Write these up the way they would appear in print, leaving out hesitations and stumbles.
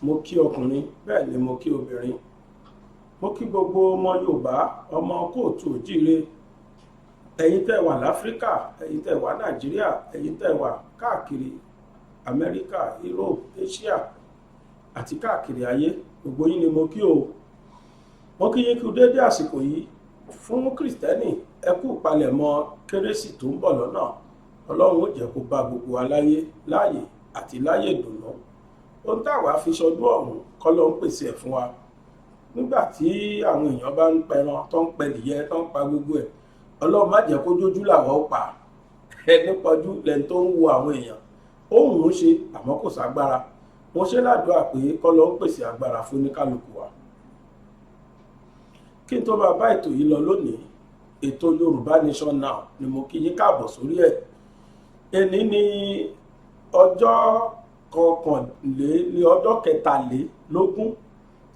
mo kí ọkùnrin bẹ́ẹ̀ ni mo kí obìnrin, mo kí gbogbo ọmọ Yorùbá, ọmọ kóòtù òjíire, ẹ̀yin tẹ́ wà láfíríkà, ẹ̀yin tẹ́ wà Nàìjíríà, ẹ̀yin tẹ́ wà káàkiri Amẹ́ríkà, Europe, Asia àti káàkiri ayé, gbogbo yín ni mo kí o. mo kí yín kú déédé àsìkò yìí. Fún Kristẹni, ẹ kú palẹ̀mọ́ kérésì tó ń bọ̀ lọ́nà. Ọlọ́run ó jẹ́ kó bá gbogbo aláyé láàyè àti láyè dùnú. Ohun táwa fi ṣọdún ọ̀hún kọ́ ló ń pèsè ẹ̀ fún wa. Nígbà tí àwọn èèyàn bá ń pẹran tó ń pẹlìyẹ tó ń pa gbogbo ẹ̀, Ọlọ́run má jẹ́ kó jójú làwọn ó pa. Ẹni pọ̀jù lẹ́ni tó ń wo àwọn èèyàn ó hùn ún ṣe àmọ́ kò ságbára. Mo ṣe ládùúrà pé kọ́ ló ń pèsè agbára fún oníkálukú wa. Kí n tó máa bá ètò yìí lọ lónìí, ètò Yorubanation Now ni mo kí yín káàbọ̀ sórí ẹ̀. Èní ni ọjọ́ kẹtàlélógún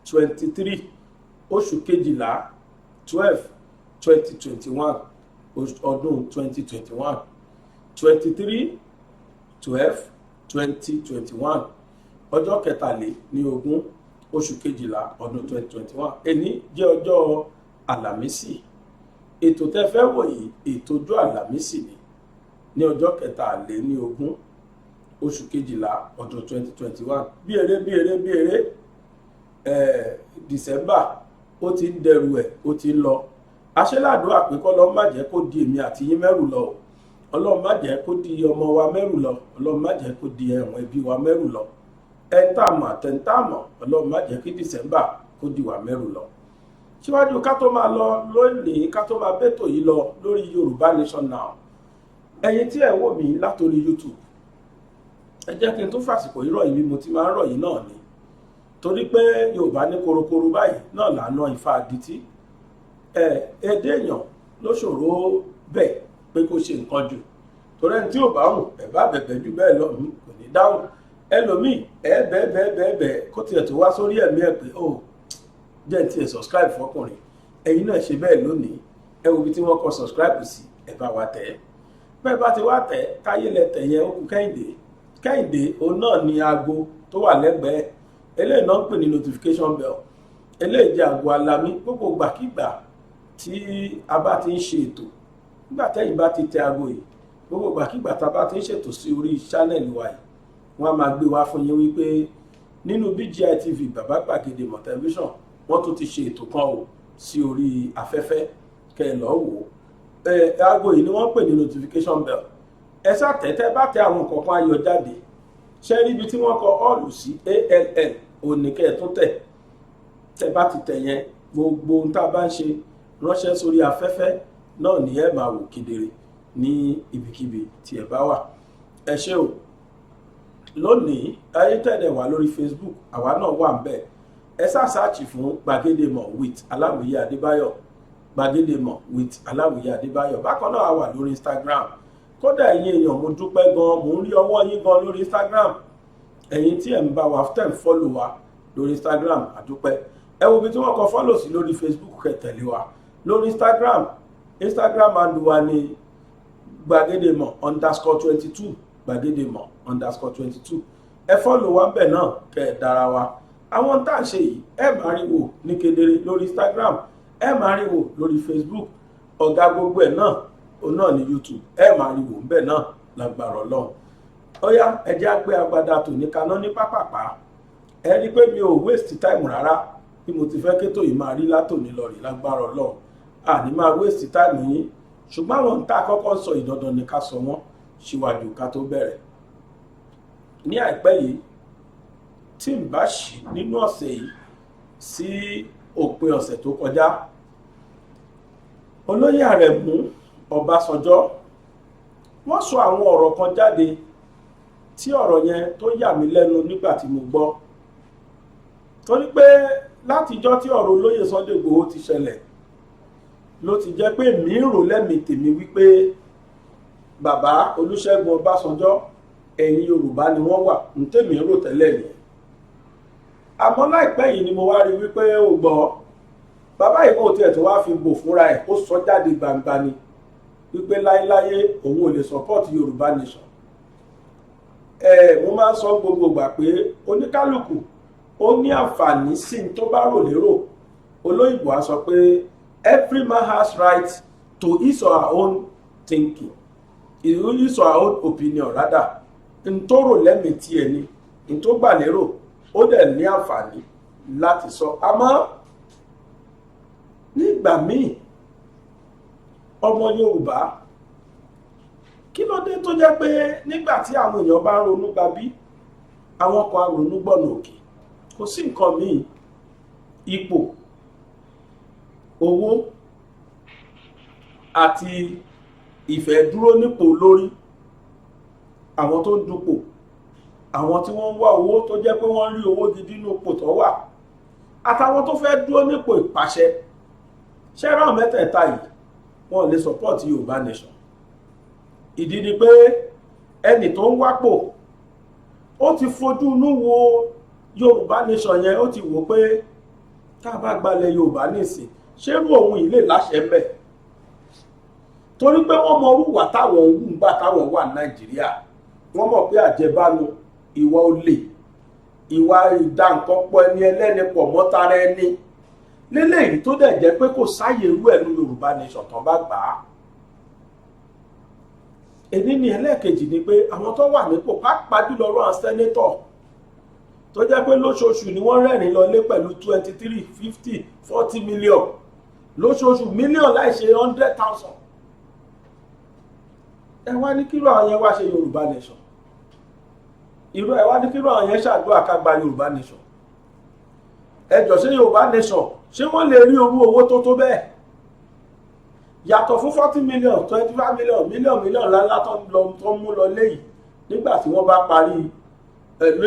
23 oṣù kejìlá 2021 ọdún 2021 23/12/2021 ọjọ́ kẹtàlélógún oṣù kejìlá ọdún 2021. Èní jẹ́ ọjọ́ àlàmísì. Ètò tẹ́ fẹ́ wò yìí ètò ọjọ́ àlàmísì ni, ní ọjọ́ kẹtàlélógún oṣù kejìlá ọdún 2021. bí eré December ó ti ń dẹrù ẹ̀, ó ti ń lọ. Aṣẹ́ládùúrà pé kọ́lọ́run má jẹ́ kó di èmi àti yín mẹ́rù lọ. Ọlọ́run má jẹ́ kó di ọmọ wa mẹ́rù lọ. Ọlọ́run má jẹ́ kó di ẹ̀wọ̀n ẹbí wa mẹ́rù lọ. Ẹ̀ńtàmọ̀ àtẹ̀ńtàmọ̀, Ọlọ́run má jẹ́ kí December kó di wa mẹ́rù lọ. Síwájú ká tó máa lọ lónìí, ká tó máa bẹ́tò yìí lọ lórí Yorubanation Now, ẹ̀yin tí ẹ̀ wò mí látòrí YouTube, ẹ jẹ́ kí n tún fàsìkò yìí rọ̀ yìí bí mo ti máa ń rọ̀ yìí náà ni. Torí pé Yorùbá ní korokoro báyìí náà lànà Ifá adití. Èdè èèyàn ló ṣòro bẹ́ẹ̀ pé kó ṣe nǹkan jù. Torí ẹni tí ò bá hùn ẹ̀ bá bẹ̀bẹ̀ jù bẹ́ẹ̀ lọ kò ní dáhùn. Ẹlòmíì bẹ́ẹ̀ kó tiẹ̀ tó wá sórí ẹ̀mí ẹ̀ pé jẹ́ ti ẹ̀ subscribe fọkùnrin. Ẹ̀yin náà ṣe bẹ́ẹ̀ lónìí. Ẹ wo ibi tí wọ́n kọ subscribe sí, ẹ bá wa tẹ̀. Bẹ́ẹ̀ bá ti wá tẹ̀, káyé lẹ tẹ̀ yẹn ó kù Kẹ́hìndé òun náà ni aago tó wà lẹ́gbẹ̀ẹ́. Eléyìí náà ń pè ní notification bell. Eléyìí jẹ́ aago alamí gbogbo gbàkígbà tí a bá ti ń ṣe ètò. Nígbà tẹ́yìn bá ti tẹ aago yìí, gbogbo gbàkígbà tá a bá ti ń ṣètò sí orí channel wa yìí, wọ́n á máa gbé wá fún yín wípé nínú BGI TV Bàbá Gbàgede Mọ̀ Television wọ́n tún ti ṣe ètò kan sí orí afẹ́fẹ́, kẹ́ ẹ lọ́ọ́ wò ó. Aago yìí ni wọ́n pè ní notification bell. Ẹ ṣàtẹ̀tẹ̀ bá tẹ àwọn kọ̀ọ̀kan ayọ̀ jáde. Ṣé rí ibi tí wọ́n kọ all sí ALL òníkẹ́ ẹ̀ tún tẹ̀. Tẹ bá ti tẹ̀ yẹn, gbogbo ohun tá a bá ń ṣe ránṣẹ́ sórí afẹ́fẹ́ náà ni ẹ máa wò kedere ní ibikíbi tí ẹ bá wà. Ẹ ṣé o. Lónìí ayé tẹ̀lé wà lórí Facebook, àwa náà wà ń bẹ̀. Ẹ ṣàṣàchì fún Gbàgede Mọ̀ with Aláwìyé Adébáyọ̀. Gbàgede Mọ̀ with Aláwìyé Adébáyọ̀. Bákan náà a wà lórí Instagram. Kódà ẹ̀yin èèyàn mo dúpẹ́ gan, mo ń rí ọwọ́ yín gan lórí Instagram. Ẹ̀yin tí ẹ̀ ń bá wa tẹ̀ ń fọ́lò wa lórí Instagram, àdúpẹ́. Ẹ wo ibi tí wọ́n kọ fọ́lò sí lórí Facebook, kẹ́ tẹ̀lé wa lórí Instagram handle wa ní Gbàgede Mọ̀ _22 Gbàgede Mọ̀ _22. Ẹ fọ́lò wa ń bẹ̀ náà, kẹ́ ẹ dára wa. Àwọn tá à ń ṣe yìí ẹ máa rí wò ní kedere lórí Instagram, ẹ máa rí wò lórí Facebook. Ọ̀gá gbogbo ẹ̀ náà òun náà ní YouTube, ẹ máa rí wò ń bẹ̀ náà lágbára Ọlọ́run. Ó yá, ẹ jẹ́ á gbé agbada tòní kaná ní pápápá. Ẹ rí pé mi ò waste time rárá bí mo ti fẹ́ kétò yìí máa rí látòní lọ rí lágbára Ọlọ́run. Àní máa waste time yín, ṣùgbọ́n àwọn tá a kọ́kọ́ sọ ìdandan ni ká sọ wọ́n síwájú ká tó bẹ̀rẹ̀. Ní àìpẹ́ yìí tí n bá ṣì nínú ọ̀sẹ̀ yìí sí òpin ọ̀sẹ̀ tó kọjá, Olóyè Àrẹ̀mú Ọbásanjọ́ wọ́n sọ àwọn ọ̀rọ̀ kan jáde tí ọ̀rọ̀ yẹn tó yà mí lẹ́nu nígbà tí mo gbọ́. Torí pé látijọ́ tí ọ̀rọ̀ olóyè Sunday Igboho ti ṣẹlẹ̀ ló ti jẹ́ pé mi ń rò lẹ́mìí tèmi wípé bàbá Olúṣẹ́gun Ọbásanjọ́ ẹ̀yìn Yorùbá ni wọ́n wà, ń tèmi ń rò tẹ́lẹ̀ nìyẹn. Àmọ́ láìpẹ́ yìí ni mo wá rí wípé ó gbọ́ bàbá yìí kò tiẹ̀ tó wá fi bò fúnra ẹ̀, ó sọ jáde gbangba ni wípé láéláyé òun ò lè support Yorubanation. Mo máa ń sọ gbogbo gbà pé oníkálùkù ó ní àǹfààní sí tó bá rò lérò. Olóyìnbó á sọ pé every man has right to his or her own thinking, his or her own opinion rather. N tó rò lẹ́mìí tiẹ̀ ni, n tó gbà lérò ó dẹ̀ ní àǹfààní láti sọ. Àmọ́ nígbà míì ọmọ Yorùbá kí ló dé tó jẹ́ pé nígbà tí àwọn èèyàn bá ronú gbabí àwọn kan ronú gbọ̀nà òkè, kò sí nǹkan míì, ipò, owó àti ìfẹ́ dúró nípò lórí àwọn tó ń dupò, àwọn tí wọ́n ń wá owó tó jẹ́ pé wọ́n rí owó gidi nínú ipò tó wà, àtàwọn tó fẹ́ dúró nípò ìpàṣẹ. ṣẹ́ràn mẹ́tẹ̀ẹ̀ta yìí wọ́n lè support Yorùbá nation. ìdí ni pé ẹni tó ń wápò ó ti fojú inú wo Yorùbá nation yẹn, ó ti wò pé tá a bá gbalẹ̀ Yorùbá nísìn ṣérú òun yìí lè láṣẹ bẹ̀, torí pé wọ́n mọ orúwà táwọn ń wù gbà táwọn wà Nàìjíríà. wọ́n mọ̀ pé àjẹbánu, ìwà olè, ìwà ìdánǹkanpọ̀ ẹni ẹlẹ́ni pọ̀ mọ́tara ẹni lélẹ́yìí tó dẹ̀ jẹ́ pé kò sáyè irú ẹ̀ ní Yorùbá nation tán bá gbà á. èdè ní ẹlẹ́ẹ̀kejì ni pé àwọn tó wà nípò pàápàá jùlọ rán sẹ́nétọ̀ tó jẹ́ pé lóṣooṣù ni wọ́n rẹ́rìn lọlé pẹ̀lú 23, 50, 40 million lóṣooṣù, mílíọ̀n láì ṣe 100,000. ẹ wá ní kíró àwọn yẹn wá ṣe Yorùbá nation, irú ẹ wá ní kíró àwọn yẹn ṣàdúrà ká gba Yorùbá nation. ẹ jọ ṣe Yorùbá nation ṣé wọ́n lè rí owó tó bẹ́ẹ̀ yàtọ̀ fún 40 million 25 million mílíọ̀n lálá tó mú lọ léyìí nígbà tí wọ́n bá parí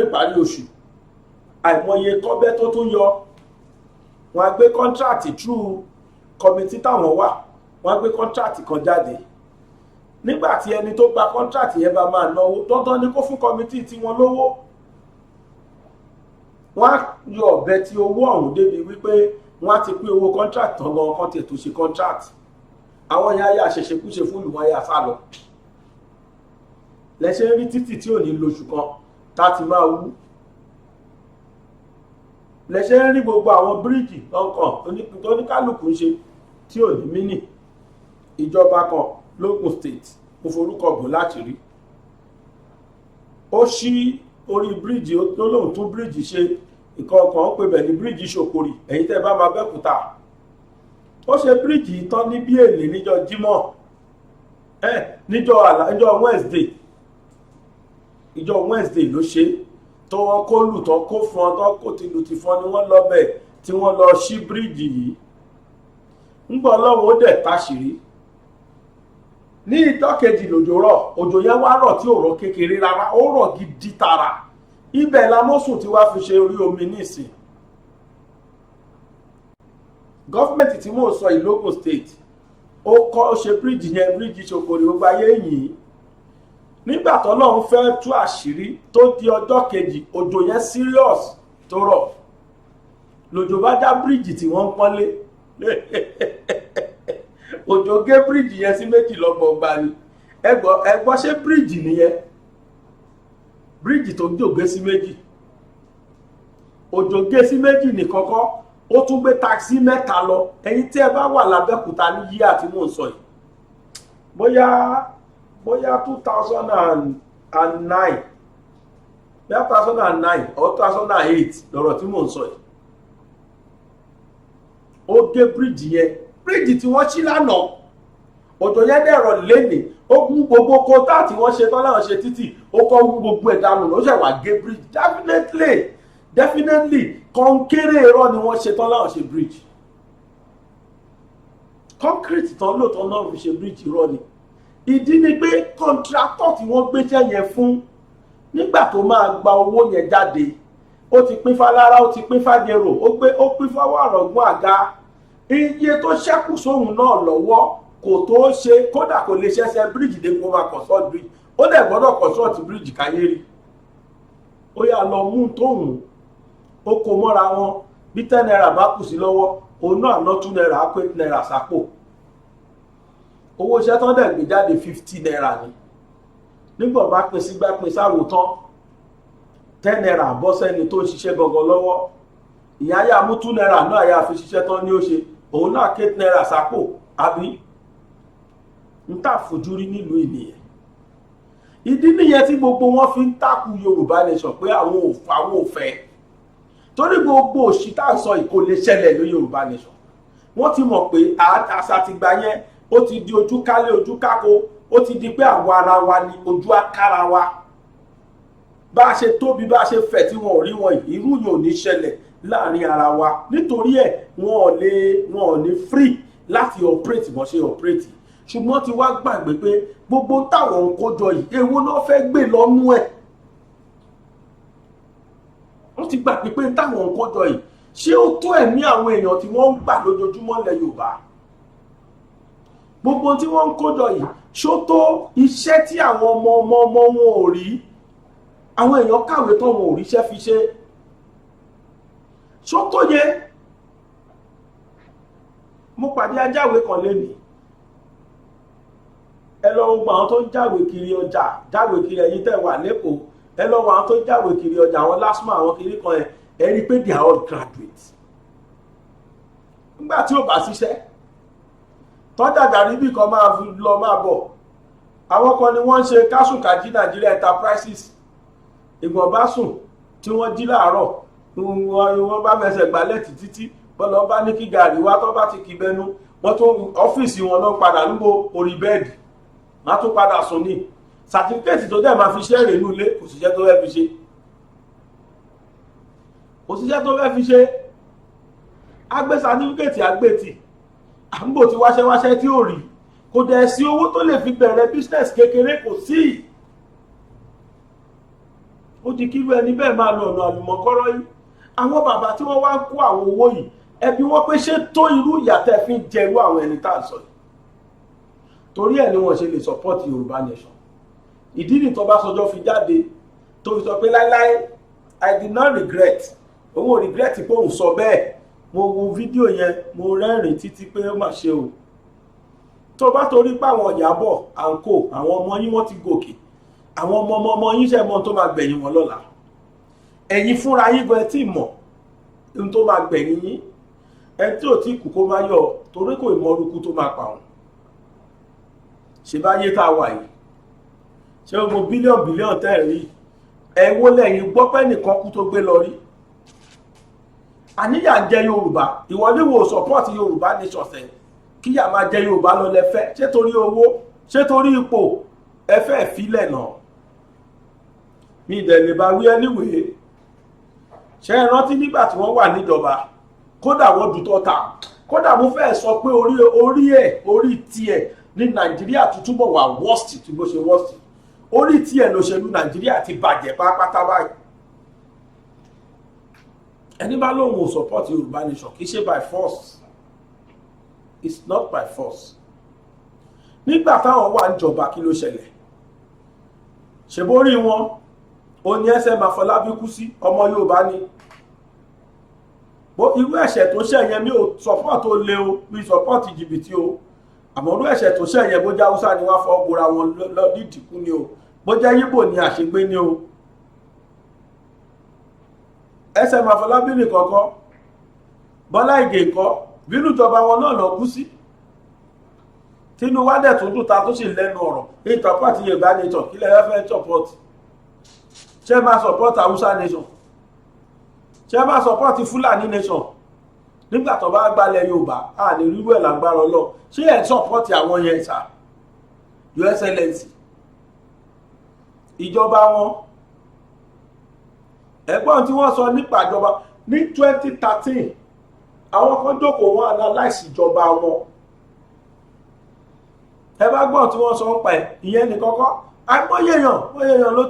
ìparí oṣù. àìmọye kọ́bẹ́ tó tún yọ, wọ́n á gbé kọ́ńtrátì through kọ́mítì táwọn wà, wọ́n á gbé kọ́ńtrátì kan jáde. nígbà tí ẹni tó gba kọ́ńtrátì yẹn bá máa náwó dandan ni kó fún kọ́mítì tí wọ́n lówó. wọ́n á yọ ọ̀bẹ tí owó ọ̀hún débi wípé wọ́n á ti pín owó kọ́ńtrátì tán gan kan tètò ṣe kọ́ńtrátì. àwọn yẹn ayé àṣẹṣekúṣe fún ìwọ̀n ayé àsá lọ. lẹ́sẹ̀ rí títì tí ò ní lóṣù kan tá ti máa wú. lẹ́sẹ̀ rí gbogbo àwọn bíríìjì ọkàn oníkálùkù ń ṣe tí ò ní mínì. ìjọba kan lógùn state mo forúkọ bò láti rí. ó ṣí orí bíríìjì tó lóun tún bíríìjì ṣe nǹkan kan ó pè bẹ̀ ní bíríìjì ṣòkòrì, ẹ̀yin tẹ́ bá máa bẹ́kúta. ó ṣe bíríìjì tán ní bí èlé níjọ́ Jímọ̀ níjọ́ Wednesday, ìjọ Wednesday ló ṣe tó wọn kó lù tán kó fún ọ tán kó ti lù ti fún ọ ni wọ́n lọ bẹ̀ tí wọ́n lọ ṣí bíríìjì yìí. ń gbọ́ Ọlọ́run ó dẹ̀ táṣìírí. ní ìjọ́ kejì lòjò rọ̀, òjò yẹn wá rọ̀ tí ò rọ̀ kékeré rárá, ó rọ̀ gidi tààrà. ibẹ̀ lamọ́sùn tí wàá fi ṣe orí omi nísìn. gọ́fìmẹ̀ntì tí mò ń sọ yìí Lagos State ó ṣe bíríìjì yẹn, bíríìjì ṣòkòrò gbogbo ayé yìí. nígbà tọ́lọ́run fẹ́ tú àṣírí tó di ọjọ́ kejì, òjò yẹn serious tó rọ̀ lòjò bá dá bíríìjì tí wọ́n ń pọ́nlé. òjò gé bíríìjì yẹn sí méjì lọ́gbọ̀ọ́gba ni. ẹgbọ́ ṣé bíríìjì nìyẹn? bíríìjì tó jògé sí méjì, òjò gé sí méjì ní kọ́kọ́, ó tún gbé takisí mẹ́ta lọ. ẹ̀yin tí ẹ bá wà lábẹ́kúta ní yíyà tí mò ń sọ yìí, bóyá 2009 or 2008 lọ́rọ̀ tí mò ń sọ yìí. ó gé bíríìjì yẹn, bíríìjì tí wọ́n ṣí lánàá, òjò yẹn dẹ̀rọ̀ lénìí, ó gún gbogbo kótà tí wọ́n ṣe tán láwọn ṣe títì, ó kọ́ wú gbogbo ẹ̀ dànù ló ṣẹ̀ wá gé bíríìjì. definitely kọ́ńkéré irọ́ ni wọ́n ṣe tán láwọn ṣe bíríìjì. concrete tán lóòótọ́ náà fi ṣe bíríìjì irọ́ ni. ìdí ni pé kọ́ńtrátọ̀ tí wọ́n gbéṣẹ́ yẹn fún nígbà tó máa gba owó yẹn jáde, ó ti pín fálára, ó ti pín fàjẹrò, ó pín fáwọn àrọ̀gbọ́n àga. iye tó ṣẹ́kù sóhun náà lọ́wọ́ kò tó ṣe, kódà kò lè ṣẹ̀ṣẹ̀ bíríìjì dé kó máa consult bíríìjì, ó dẹ̀ gbọ́dọ̀ consult bíríìjì káyé rí. ó yà lọ mú tóhùn ó kó mọ́ra wọn, bí 10 naira bá kù sí lọ́wọ́ òun náà ná 2 naira á pé 8 naira sápò. owó iṣẹ́ tán dẹ̀ gbé jáde 50 naira ni. nígbà bá pín sígbà pín sáwò tán 10 naira bọ́ sẹ́ni tó ń ṣiṣẹ́ gangan lọ́wọ́, ìyá yà mú 2 naira náà yà fi ṣiṣẹ́ tán ní ó ṣe, òun náà 8 naira sápò, àbí ń tà fojú rí nílùú ìnìyẹn. ìdí nìyẹn tí gbogbo wọn fi ń takú Yorùbá nation pé àwọn ò fẹ́, torí gbogbo òṣì tá à ń sọ yìí kò lè ṣẹlẹ̀ ní Yorùbá nation. wọ́n ti mọ̀ pé àṣà ti gbà yẹn ó ti di ojú kálé ojú kákó, ó ti di pé àwa ara wa ni ojú akára wa, bá a ṣe tóbi bá a ṣe fẹ̀ tí wọn ò rí wọn yìí, irú yìí ò ní ṣẹlẹ̀ láàrin ara wa. nítorí ẹ̀ wọn ò ní free láti operate bó ṣe operate, ṣùgbọ́n ti wá gbàgbé pé gbogbo táwọn ń kójọ yìí èwo náà fẹ́ gbé lọ́nú ẹ̀. wọ́n ti gbàgbé pé táwọn ń kójọ yìí ṣé ó tó ẹ̀mí àwọn èèyàn tí wọ́n ń gbà lójoojúmọ́ ilẹ̀ Yorùbá. gbogbo tí wọ́n ń kójọ yìí ṣó tó iṣẹ́ tí àwọn ọmọ wọn ò rí, àwọn èèyàn kàwé tó wọn ò ríṣẹ́ fi ṣe, ṣó tó yẹ. mo pàdé ajáwé kan lénìí, ẹ lọ wo àwọn tó ń jáwé kiri ọjà, jáwé kiri ẹ̀yin tẹ́ wà lẹ́kọ̀ọ́, ẹ lọ wo àwọn tó ń jáwé kiri ọjà, àwọn lásìmọ̀ àwọn kiri kan ẹ̀, ẹ rí i pé they are all graduates. nígbà tí ò bá ṣiṣẹ́ tọ́jàjà níbì kan máa fi lọ máa bọ̀, àwọn kan ni wọ́n ń ṣe kásùkájí Nigeria Enterprises. ìgbọ̀n bá sùn tí wọ́n jí láàárọ̀, wọ́n bá mẹsẹ̀ gbálẹ̀ títí bọ́lá bá ní kí gàrí wá tó bá ti kì bẹnu, wọ́n tó ọ́fíìsì wọn náà padà níbo orí bẹ́ẹ̀dì, wọ́n tún padà sùn ní sàtífíkẹ́tì tó dẹ̀ máa fi ṣẹ́ rè nulé, kò síṣẹ́ tó fẹ́ fi ṣe, kò síṣẹ́ tó fẹ́ fi ṣe. agbé sàtífíkẹ́tì agbétì àmbò tí wáṣẹ́wáṣẹ́ tí ò rí, kò dẹ̀ sí owó tó lè fi bẹ̀rẹ̀ business kékeré, kò sí. ó di kíru ẹni bẹ́ẹ̀ máa lọ ọ̀nà àlùmọ̀kọ́rọ́ yìí. àwọn bàbá tí wọ́n wá ń kó àwọn owó yìí, ẹbí wọ́n pé ṣé tó irú ìyàtẹ̀ fi ń jẹrú àwọn ẹni tá à ń sọ yìí. torí ẹ̀ ni wọ́n ṣe lè support Yorùbá nation. ìdí ni tó Ọbásanjọ́ fi jáde tó fi sọ pé láíláí I did not regret, òun ò regret pé òun sọ bẹ́ẹ̀. mo wo fídíò yẹn mo rẹ́rìn títí pé ó mà ṣe o. tó bá torí pé àwọn Ìyábọ̀ àǹkó àwọn ọmọ yín wọ́n ti gòkè, àwọn ọmọ yín ṣe mọ tó máa gbẹ̀yìn wọn lọ́la. ẹ̀yin fúnra yín gan ẹ tí mọ̀ ohun tó máa gbẹ̀yìn yín, ẹ tí ò tí kù kó máa yọ torí kò mọ orúkú tó máa pa wọn. ṣe báyé tá a wà yìí, ṣé o mo bílíọ̀nù tẹ́ ẹ̀ rí, ẹ wo lẹ́yìn gbọ́ pé nìkan kú tó gbé lọ rí. àníyàn jẹ Yorùbá, ìwọlé wo support Yorùbá nation sẹ kíyà máa jẹ Yorùbá lọ lẹ́fẹ́, ṣé torí owó, ṣé torí ipò ẹ fẹ́ ìfilẹ̀ náà. mi ìdẹ̀ lè bá wí anyway. ṣé ẹ rántí nígbà tí wọ́n wà níjọba, kódà wọ́n dùn tọ́ta, kódà mo fẹ́ sọ pé orí tiẹ̀ ní Nàìjíríà tuntun bọ̀ wà worst tí bó ṣe worst. orí tiẹ̀ lòṣèlú Nàìjíríà ti bàjẹ́ pátápátá báyìí. ẹni bá lóun ò support Yorùbá nation kì í ṣe by force, it's not by force. nígbà táwọn wà níjọba kí ló ṣẹlẹ̀? ṣèbórí wọn ó ní ẹsẹ̀ Máfọlábí kú sí, ọmọ Yorùbá ni. irú ẹ̀ṣẹ̀ tó ṣẹ̀ yẹn mi ò support tó lé o, mi support jìbìtì o, àmọ́ irú ẹ̀ṣẹ̀ tó ṣẹ̀ yẹn bójá Haúsá ni wọ́n fọ́ bora wọn lọ́dìdìkú ni o, bójá Yíbò ni àṣegbé ni o. ẹsẹ̀ Máfọlábí nìkan kọ́, Bọ́lá Ìgè kọ́, bínú ìjọba wọn náà lọ kú sí. tínú wá dẹ̀ tó dùn ta tó sì lẹ́nu ọ̀rọ̀ ìtọ́pọ̀ àti Yorùbá nation kí lẹ́yìn fẹ́ support. ṣé máa support Haúsá nation? ṣé máa support Fúlàní nation? nígbà tó bá gbalẹ̀ Yorùbá a lè rírú ẹ̀ lágbára Ọlọ́run. ṣé ẹ̀ support àwọn yẹn sà? Your Excellency ìjọba wọn, ẹ̀gbọ́n tí wọ́n sọ nípa ìjọba ní 2013 àwọn kan jókòó wọn analyse ìjọba wọn. ẹ bá gbọ́n tí wọ́n sọ ń pa ẹ̀ ìyẹn ní kọ́kọ́, àìmọye èèyàn ló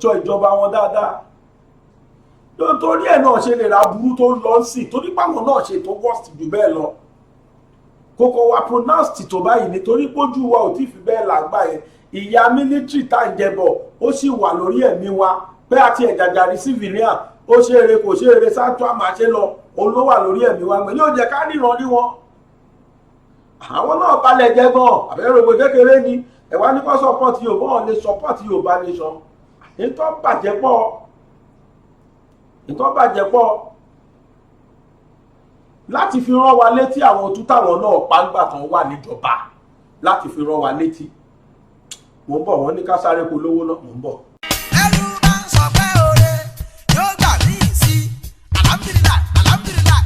jọ ìjọba wọn dáadáa. torí ẹ̀ náà ṣe lè ra burú tó lọ sí, torí páwọn náà ṣe tó worst jù bẹ́ẹ̀ lọ. kókó wa pronounced tó báyìí nítorí pójú wa ò tí fi bẹ́ẹ̀ làgbà yẹn. ìyá military tá à ń jẹbọ ó sì wà lórí ẹ̀mí wa pé àti ẹ̀jàjàrí civilian ó ṣe eré kò ṣe eré sáńtó àmàṣe lọ, òun ló wà lórí ẹ̀mí wa gbẹ̀ yóò jẹ́ ká ríran rí wọn. àwọn náà balẹ̀ jẹ́ gan àbẹ̀rẹ̀ ògbé kékeré ni ẹ̀wá ní kó support Yorùbá wọn lè support Yorùbá nation. ìtọ́ bàjẹ́ pọ̀ láti fi rán wa létí àwọn otú táwọn náà pàǹgbà tán wà níjọba láti fi rán wa létí. Mò ń bọ̀, wọ́n ní ká sáré polówó náà, mò ń bọ̀. ẹrù máa ń sọ pé oore yóò gbà mí sí alhamdulillah alhamdulillah.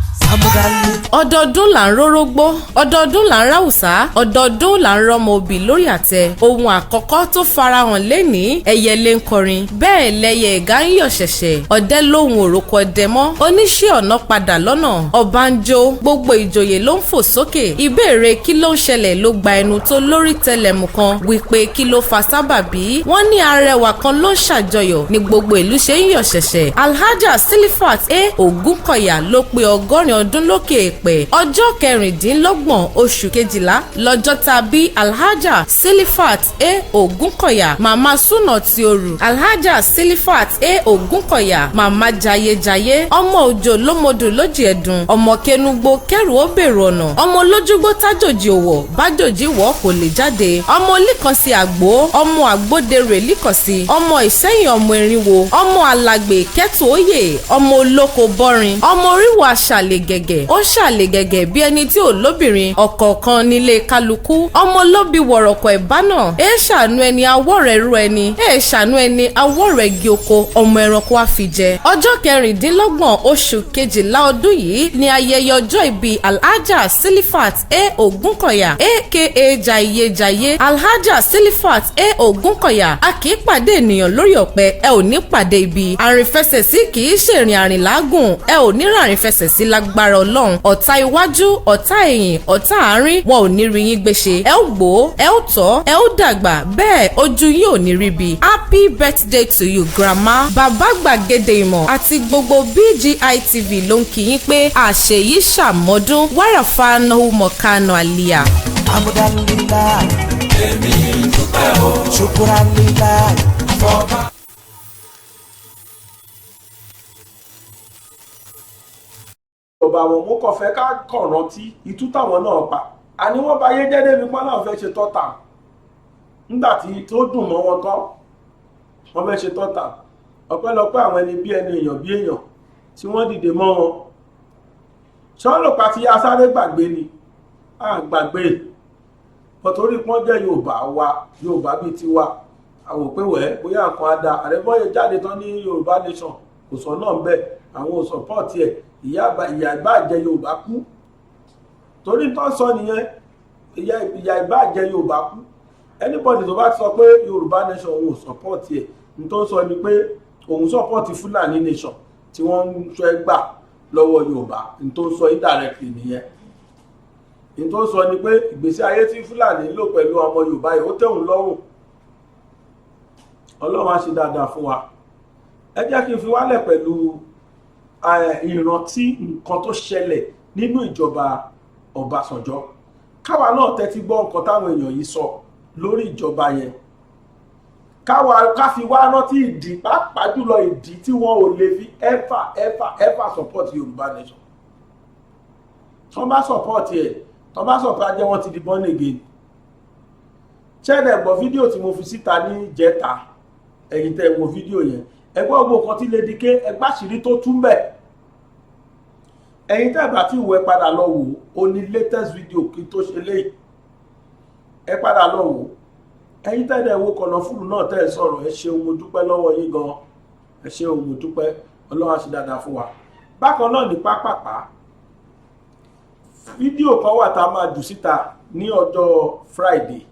ọdọọdún là ń rórógbó, ọdọọdún là ń ráùsá, ọdọọdún là ń rọmọ òbí lórí àtẹ. Ohun àkọ́kọ́ tó farahàn lénìí, ẹyẹlé ń kọrin, bẹ́ẹ̀ lẹyẹ ẹ̀gá ń yọ̀ ṣẹ̀ṣẹ̀. Ọdẹ lóhùn òròkọ ọdẹ mọ́, oníṣẹ́ ọ̀nà padà lọ́nà. Ọbànjọ́, gbogbo ìjòyè ló ń fò sókè. Ìbéèrè kí ló ń ṣẹlẹ̀ ló gba ẹnu tó lórí tẹlẹ̀mù kan wípé kí ló fa sábàbí. Wọ́n ní arẹwà kan ló ń ṣàjọyọ̀ ní gbogbo ìlú ṣe ń yọ̀ ṣẹ̀ṣẹ̀. Alhaja Silifat Ogunkoya ló pé 100 ọdún lókè èèpẹ̀. Ọjọ́ 26 oṣù kejìlá lọ́jọ́ tá bí Alhaja Silifat Ogunkoya, màmá súnà ti òru. Alhaja Silifat Ogunkoya, màmá jayéjayé, ọmọ òjò lómodù lójì ẹ̀dùn, ọmọ kenugbo kẹrù ó bèrò ọ̀nà, ọmọ olójúgbó tájòjì òwò bájòjì wọ̀ kò lè jáde, ọmọ líkànsí àgbò, ọmọ àgbódèrè líkànsí, ọmọ ìsẹ́yìn ọmọ erinwo, ọmọ alàgbè kẹtù òye, ọmọ olóko bọ́rin, ọmọ oríwọ̀ aṣàlẹ̀ gẹ̀gẹ̀, ó ṣàlẹ̀ gẹ̀gẹ̀ bí ẹni tí ò lóbìnrin, ọ̀kọ̀ọ̀kan nílé kálukú, ọmọ lóbi wọ̀rọ̀kọ̀ ìbánà, ṣàánú ẹni awọ́ rẹ̀ rú ẹni, ṣàánú ẹni awọ́ rẹ̀ gé oko, ọmọ ẹranko á fi jẹ. Ọjọ́ 26 oṣù kejìlá ọdún yìí ni ayẹyẹ ọjọ́ ìbí Alhaja Silifat Ogunkoya aka Jaiye. Alhaja Silifat Ogunkoya, a kì í pàdé ènìyàn lórí ọ̀pẹ, ẹ ò ní pàdé ibi. Àrìnfẹsẹ̀sí kì í ṣèrìn àrìnlágùn, ẹ ò ní ràrìnfẹsẹ̀sí lágbára Ọlọ́run. Ọ̀tá iwájú, ọ̀tá ẹ̀yìn, ọ̀tá àárín, wọn ò ní rí yín gbéṣe. Ẹ ó gbó, ẹ ó tọ́, ẹ ó dàgbà, bẹ́ẹ̀ ojú yín ò ní rí bi. Happy birthday to you grandma. Bàbá gbàgede ìmọ̀ àti gbogbo BGI TV ló ń kí yín pé àṣeyí ṣàmọ́dún wàràfà náà mọ̀kánà àlìyà. alhamdulillah èmi dúpẹ́ o ṣùkúrà lílá fọba. Ọba àwọn mú kọfẹ́ ká kàn rántí ìtú táwọn náà pa. Àní wọ́n bá yé jẹ́ débi pọ́n náà fẹ́ ṣe tọ́ta. Nígbà tí tó dùn mọ́ wọn tán, wọ́n fẹ́ ṣe tọ́ta. Ọpẹ́lọpẹ́ àwọn ẹni bí ẹni èèyàn bí èèyàn tí wọ́n dìde mọ́ wọn. Ṣọ́lọ́pàá tí asáré gbàgbé ni, a gbàgbé. Pọ̀tórí pọ́n jẹ́ Yorùbá bíi tiwa. Àwọn òpé wẹ̀ bóyá nǹkan á da. Àrẹ́bọ́yẹ jáde tán ní Yorubanation, kò sọ náà ń bẹ̀. Àwọn ò sọ̀pọ̀tì ẹ̀. Ìyá ìbá jẹ Yorùbá kú. Torí tán sọ nìyẹn, ìyá ìbá jẹ Yorùbá kú. Anybody tó bá sọ pé Yorubanation òun ò sọ̀pọ̀tì ẹ̀, ní tó ń sọ ni pé òun sọ̀pọ̀tì Fúlàní nation tí wọ́n ń fẹ́ gbà lọ́wọ́ Yorùbá. Ní tó ń sọ indirectly nìyẹn. Ní tó ń sọ ni pé ìgbésí ayé tí Fúlàní lò pẹ̀lú ọmọ Yorùbá yìí ó tẹ́wọ̀n lọ́rùn. Ọlọ́run á ṣe dáadáa fún wa. Ẹ jẹ́ kí n fi wálẹ̀ pẹ̀lú ìrántí nǹkan tó ṣẹlẹ̀ nínú ìjọba Ọbásanjọ́. Káwa náà tẹ́tí gbọ́ nǹkan táwọn èèyàn yìí sọ lórí ìjọba yẹn. Ká fi wá rántí ìdí, pàápàá jùlọ ìdí tí wọ́n ò lè fi ever support Yorubanation. Tọ́ bá support ẹ̀, tọ́ bá support ajẹ́ wọn ti di born again. Ṣẹ́dẹ̀ gbọ́ fídíò tí mo fi síta ní jẹta, ẹ̀yin tẹ́ wo fídíò yẹn. Ẹgbẹ́ ọgbọ́n kan tí Lady K ẹgbàṣírí tó tún bẹ̀. Ẹ̀yin tẹ́ bá tí ìwọ ẹ padà lọ wò ó ní latest video kí tó ṣe léyìí. Ẹ padà lọ wò. Ẹ̀yin tẹ́ dẹ̀ wo Kọ̀nàfùrù náà tẹ́ sọ̀rọ̀, ẹ ṣeun mo dúpẹ́ lọ́wọ́ yín gan. Ẹ ṣeun mo dúpẹ́, Ọlọ́run á ṣe dáadáa fún wa. Bákan náà ní pápápá. Fídíò kan wà tá a máa jù síta ní ọjọ́ Friday.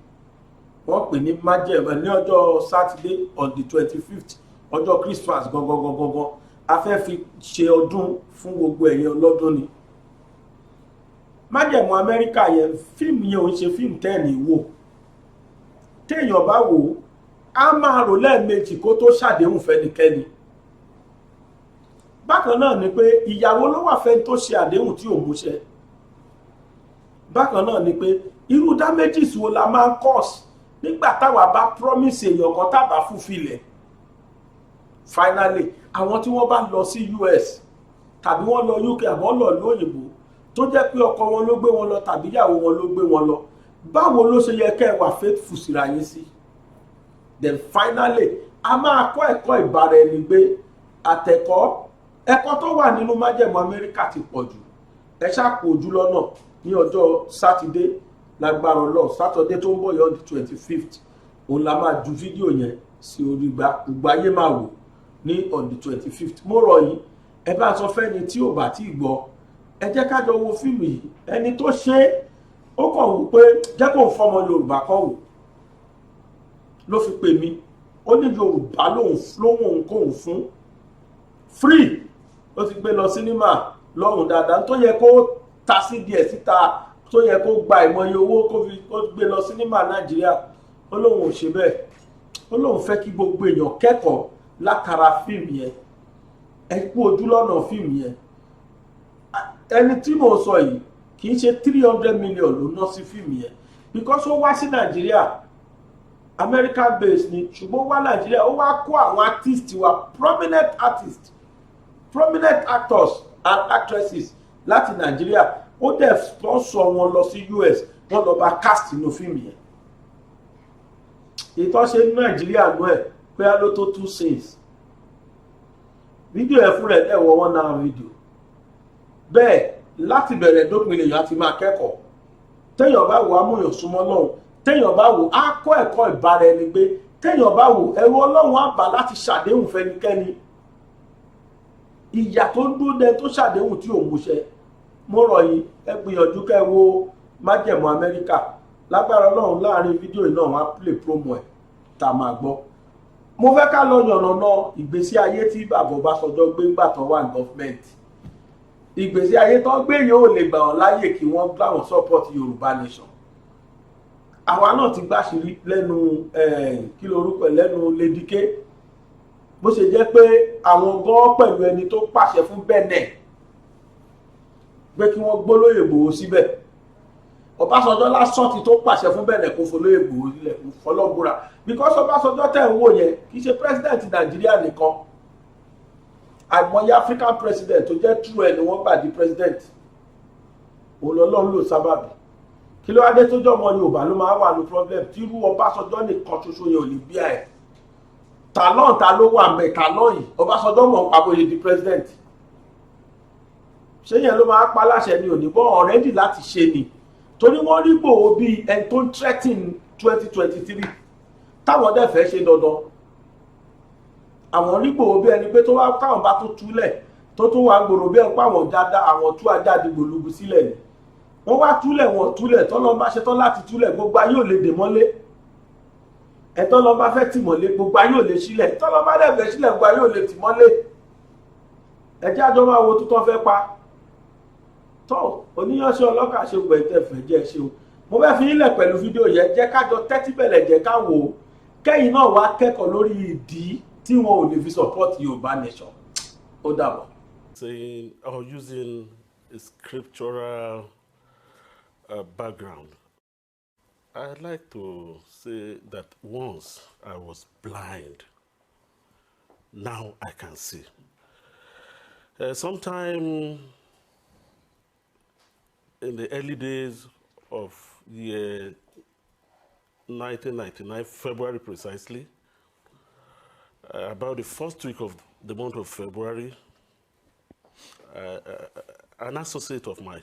Wọ́n pè ní májẹ̀mọ́ ní ọjọ́ Saturday on the 25th. Ọjọ́ Christmas gangan a fẹ́ fi ṣe ọdún fún gbogbo ẹ̀yin ọlọ́dún ni. Májẹ̀mú Amẹ́ríkà yẹn, fíìmù yẹn ò ń ṣe fíìmù tẹ́ẹ̀nì wò. Téèyàn bá wò ó, a máa rò lẹ́ẹ̀mejì kó tó ṣàdéhùn fẹ́nikẹ́ni. Bákan náà ni pé ìyàwó ló wà fẹ́ tó ṣe àdéhùn tí ò múṣẹ. Bákan náà ni pé irú damages wo la máa ń cause nígbà táwa bá promise èèyàn kan tá bá fulfill ẹ̀. Finally, àwọn tí wọ́n bá lọ sí US tàbí wọ́n lọ UK àbọ̀ lọ lóyìnbó tó jẹ́ pé ọkọ wọn ló gbé wọn lọ tàbí ìyàwó wọn ló gbé wọn lọ, báwo ló ṣe yẹ kẹ́ ẹ wà faithful síra yín sí? Then finally, a máa kọ́ ẹ̀kọ́ ìbára ẹni gbé àtẹ̀kọ́ ẹ̀kọ́ tó wà nínú májẹ̀mú Amẹ́ríkà ti pọ̀ jù ẹ ṣàpò ojú lọ́nà ní ọjọ́ sátidé lágbára Ọlọ́run sátidé tó ń bọ̀ yọ the 25th òun la máa ju fídíò yẹn sí orí gbogbo ayé máa wò ní on the 25th mo rọ̀ yìí ẹ bá sọ fẹ́ni tí ò bá tí ì gbọ́ ẹ jẹ́ ká jọ wo fíìmù yìí ẹni tó ṣe é ó kàn wò pé jẹ́ kó fọmọ Yorùbá kọ́ wò ló fi pè mí ó ní Yorùbá lóhùn kóhùn fún free ó ti gbé lọ sínímà lọ́rùn dáadáa tó yẹ kó ta sí díẹ̀ síta tó yẹ kó gba ìmọye owó kó gbé lọ sínímà Nàìjíríà ó lóun ò ṣe bẹ́ẹ̀ ó lóun fẹ́ kí gbogbo èèyàn kẹ́kọ̀ọ́ látara fíìmù yẹn ẹ kú ojú lọ́nà fíìmù yẹn ẹni tí mo sọ yìí kì í ṣe 300 million ló ná sí fíìmù yẹn because ó wá sí Nàìjíríà American based ni ṣùgbọ́n wá Nàìjíríà ó wá kó àwọn artists wa prominent actors and actresses láti Nàìjíríà ó dẹ̀ sponsor wọn lọ sí US wọ́n lọ bá cast inú fíìmù yẹn ìtọ́ṣe ní Nàìjíríà nú ẹ̀ pé á ló tó 2 scenes fídíò ẹ̀ fún rẹ̀ ẹ̀wọ̀ 1 hour fídíò bẹ́ẹ̀ láti bẹ̀rẹ̀ dópin lèèyàn àti máa kẹ́kọ̀ọ́ téèyàn bá wò amúyàn súnmọ́ lọ́hùn téèyàn bá wò á kọ́ ẹ̀kọ́ ìbára ẹni gbé téèyàn bá wò ẹ̀rù Ọlọ́run á bà láti ṣàdéhùn fẹ́nikẹ́ni ìyà tó ń dúró dẹ tó ṣàdéhùn tí ò múṣẹ mo rọ̀ yín ẹ gbìyànjú kẹ́ wo májẹ̀mú Amẹ́ríkà lágbára Ọlọ́run láàrin fídíò yìí náà wọ́n á play promo ẹ̀ tá a máa gbọ́ mo fẹ́ ká lọ yànnàná ìgbésí ayé tí bàbá Ọbásanjọ́ gbé ńgbà tó wà ní gọ́fìmẹ̀ntì ìgbésí ayé tó gbé yóò lè gbà wọ́n láyè kí wọ́n gbàwọ́n support Yorubanation àwa náà ti gbàṣírí lẹ́nu kí lorúkọ lẹ́nu lédíké bó ṣe jẹ́ pé àwọn gan pẹ̀lú ẹni tó pàṣẹ fún Benin pé kí wọ́n gbólóyè Ìgbòho síbẹ̀ Ọbásanjọ́ lásán ti tó pàṣẹ fún Benin kó folóyè Ìgbòho sílẹ̀ kó fọlọ́gbúra because Ọbásanjọ́ tẹ̀ ń wò yẹn kì í ṣe president Nàìjíríà nìkan àìmọye African president tó jẹ́ true ẹ̀ ni wọ́n gbà di president òun lọ́lọ́run lò sábàbí kí ló wá dé tó jọ ọmọ Yorùbá ló máa wà ní problem tí irú Ọbásanjọ́ nìkan ṣoṣo yẹn ò lè bí ẹ̀ talon ta ló wà mẹ́ talon yìí Ọbásanjọ́ mọ̀ àbòyè di president ṣé yẹn ló máa pa láṣẹ ni òní bọ́ already láti ṣe ni torí wọ́n rí Ìgbòho bíi ẹni tó ń threaten 2023 táwọn dẹ̀ fẹ́ ṣe dandan àwọn rí Ìgbòho bí ẹni pé tó wá káwọn bá tó túlẹ̀ tó wá gbòòrò bí ẹni pé àwọn jáda àwọn tú ajáde gbòlúgbù sílẹ̀ ni wọ́n wá túlẹ̀ wọ́n túlẹ̀ tọ́lọ́ bá ṣetán láti túlẹ̀ gbogbo ayé ò lè dè mọ́lé ẹ̀tọ́ lọ́ bá fẹ́ tì mọ́lé gbogbo ayé ò lè sílẹ̀ tọ́lọ́ bá dẹ̀ fẹ́ sílẹ̀ gbogbo ayé ò lè tì mọ́lé ẹjẹ́ àjọ máa wo tútọ́ fẹ́ pa tọ́ oníyanṣẹ́ ọlọ́kà ṣe gbẹ̀ tẹ̀fẹ̀ jẹ́ ṣe o mo fẹ́ fi ilẹ̀ pẹ̀lú fídíò yẹn jẹ́ kájọ tẹ́tí bẹ̀lẹ̀ jẹ́ ká wò ó kẹ́yìn náà wá kẹ́kọ̀ọ́ lórí ìdí tí wọn ò lè fi support Yorubanation ó dàbọ̀. Saying or using a scriptural background, I'd like to say that once I was blind, now I can see. Sometime in the early days of year 1999, February precisely, about the first week of the month of February, an associate of mine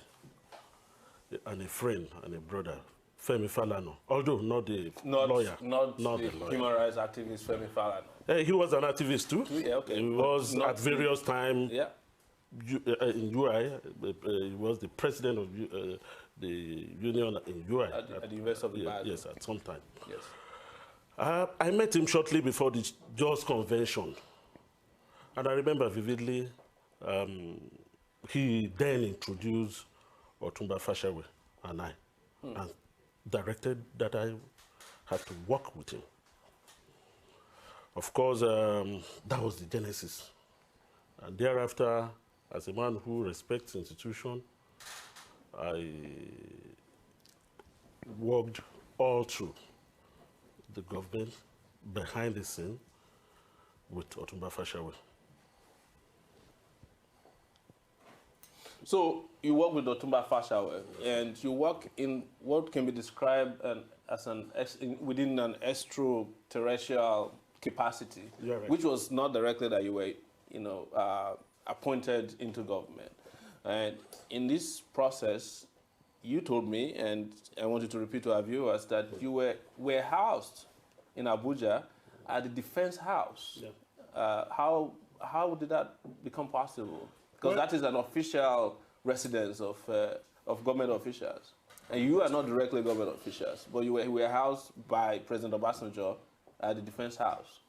and a friend and a brother, Femi Falana, although not the lawyer. Not the lawyer. human rights activist Femi Falana. He was an activist too. Yeah, okay. He was at various times Yeah. in UI. He was the president of the union in UI. At the University of the Bible. Yes, at some time. Yes. I met him shortly before the JAWS convention. And I remember vividly, he then introduced Otumba Fashawe and I, and directed that I had to work with him. Of course, that was the genesis. And thereafter, as a man who respects institution, I worked all through the government, behind the scene, with Otumba Fashawe. So you work with Otumba Fashawe, and you work in what can be described as within an extraterrestrial capacity, You're right. which was not directly that you were, appointed into government. And in this process, you told me, and I want you to repeat to our viewers, that you were housed in Abuja at the Defense House. Yeah. How did that become possible? Because that is an official residence of government officials. And you are not directly government officials, but you were housed by President Obasanjo at the Defense House.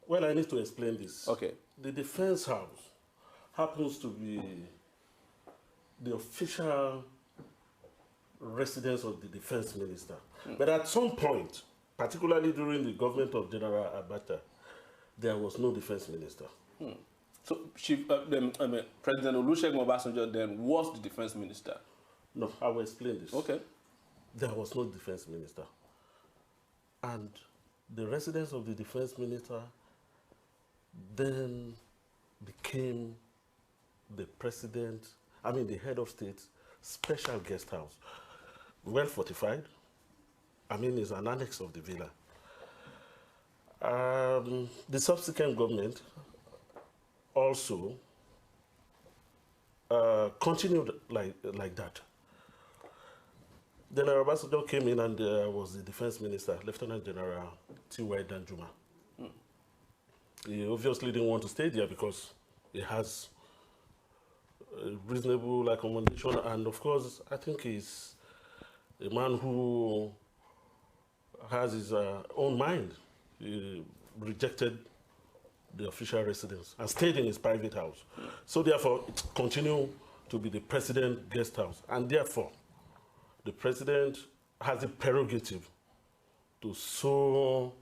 Well, I need to explain this. Okay. The Defense House happens to be the official residence of the defense minister. But at some point, particularly during the government of General Abacha, there was no defense minister. So President Olusegun Obasanjo then was the defense minister. No, I will explain this. Okay. There was no defense minister. And the residence of the defense minister then became the head of state's special guest house. Well fortified. It's an annex of the villa. The subsequent government also continued like that. Then Obasanjo came in and was the defense minister, Lieutenant General T.Y. Danjuma. He obviously didn't want to stay there because he has a reasonable accommodation, and of course, I think he's a man who has his own mind. He rejected the official residence and stayed in his private house. So therefore, it continued to be the president's guest house, and therefore, the president has the prerogative to so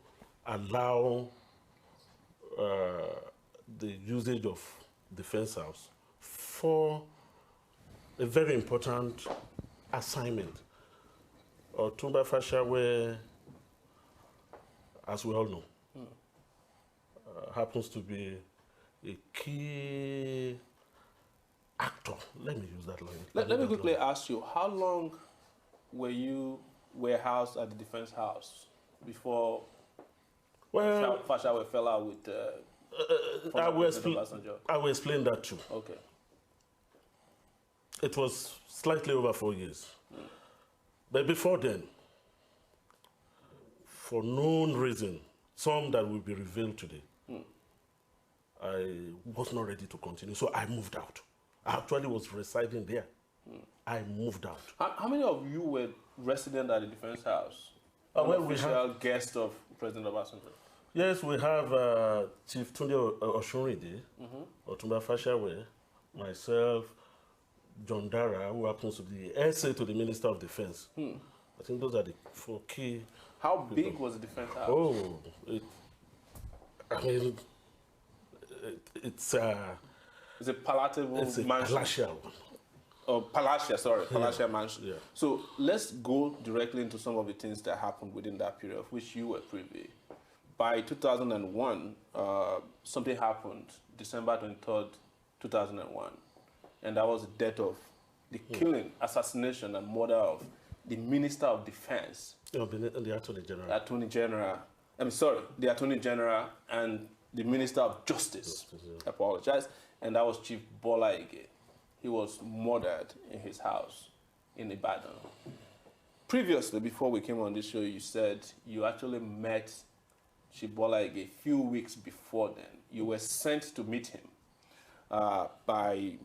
allow the usage of defense house for a very important assignment. Otumba Fashawe, as we all know, happens to be a key actor. Let me use that line. Let me quickly ask you, how long were housed at the defense house before Fashawe fell out with I will explain that too. Okay. It was slightly over 4 years. But before then, for known reason, some that will be revealed today, I was not ready to continue, so I moved out. I actually was residing there. I moved out. How many of you were resident at the defense house? Official guest of President Obasanjo? Yes, we have Chief Tunde Oshunride, Otumba Fashawe, myself, John Dara, who happens to be the SA to the Minister of Defense. I think those are the 4 key. How big was the defense house? Oh, it's a palatable mansion. Palatial. Oh, palatial mansion. Yeah. So let's go directly into some of the things that happened within that period, of which you were privy. By 2001, something happened, December 23rd, 2001, and that was the death of the killing, assassination, and murder of the Minister of Defense. The Attorney General. The Attorney General and the Minister of Justice. I apologize. And that was Chief Bola Ige. He was murdered in his house in Ibadan. Previously, before we came on this show, you said you actually met Chief Bola Ige a few weeks before then. You were sent to meet him by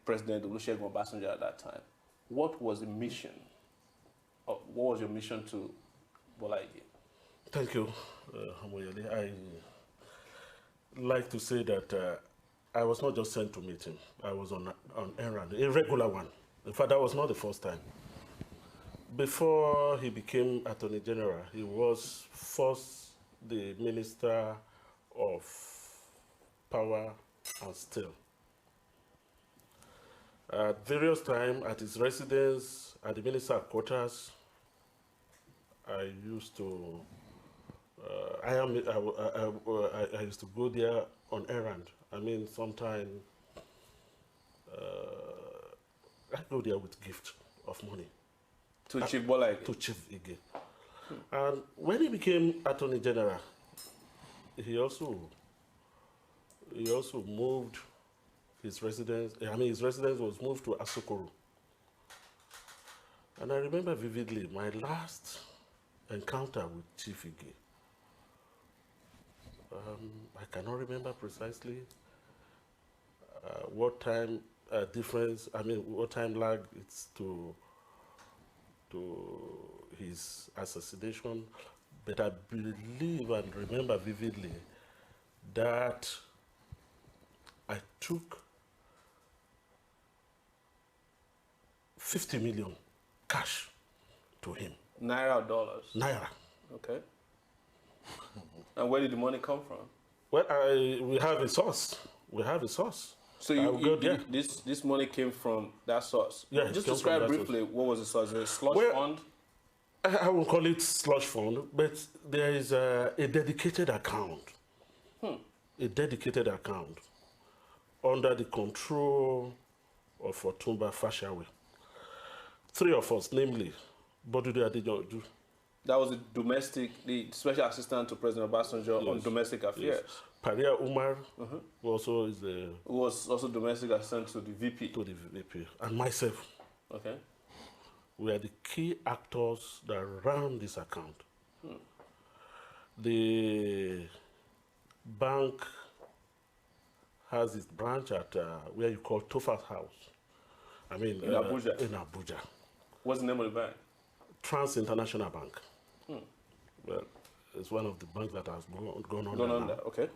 President Olusegun Obasanjo at that time. What was the mission? What was your mission to Bola Ige? Thank you, Hamoyele. I like to say that I was not just sent to meet him. I was on errand, a regular one. In fact, that was not the first time. Before he became Attorney General, he was first the Minister of Power and Steel. At various times, at his residence, at the minister's quarters, I used to I used to go there on errand. Sometimes I go there with gift of money. To Chief Bola Ige? To Chief Ige. And when he became Attorney General, he also moved his residence. I mean, his residence was moved to Asokoro. And I remember vividly my last encounter with Chief Ige. I cannot remember precisely what time difference, I mean, what time lag it's to his assassination, but I believe and remember vividly that I took 50 million cash to him. Naira or dollars? Naira. Okay. And where did the money come from? Well, we have a source. We have a source. So this money came from that source? Yeah. Just describe briefly what was the source? A slush fund? I won't call it slush fund, but there is a dedicated account. A dedicated account under the control of Otumba Fashawe. 3 of us, namely, Bodudu Adejoju. That was the special assistant to President Obasanjo on domestic affairs. Yes. Paria Umar also is who was also domestic assistant to the VP. To the VP. And myself. Okay. We are the key actors that run this account. The bank has its branch at where you call Tofa's house. I mean, in Abuja. In Abuja. What's the name of the bank? Trans International Bank. Well, it's one of the banks that has gone on there. Okay.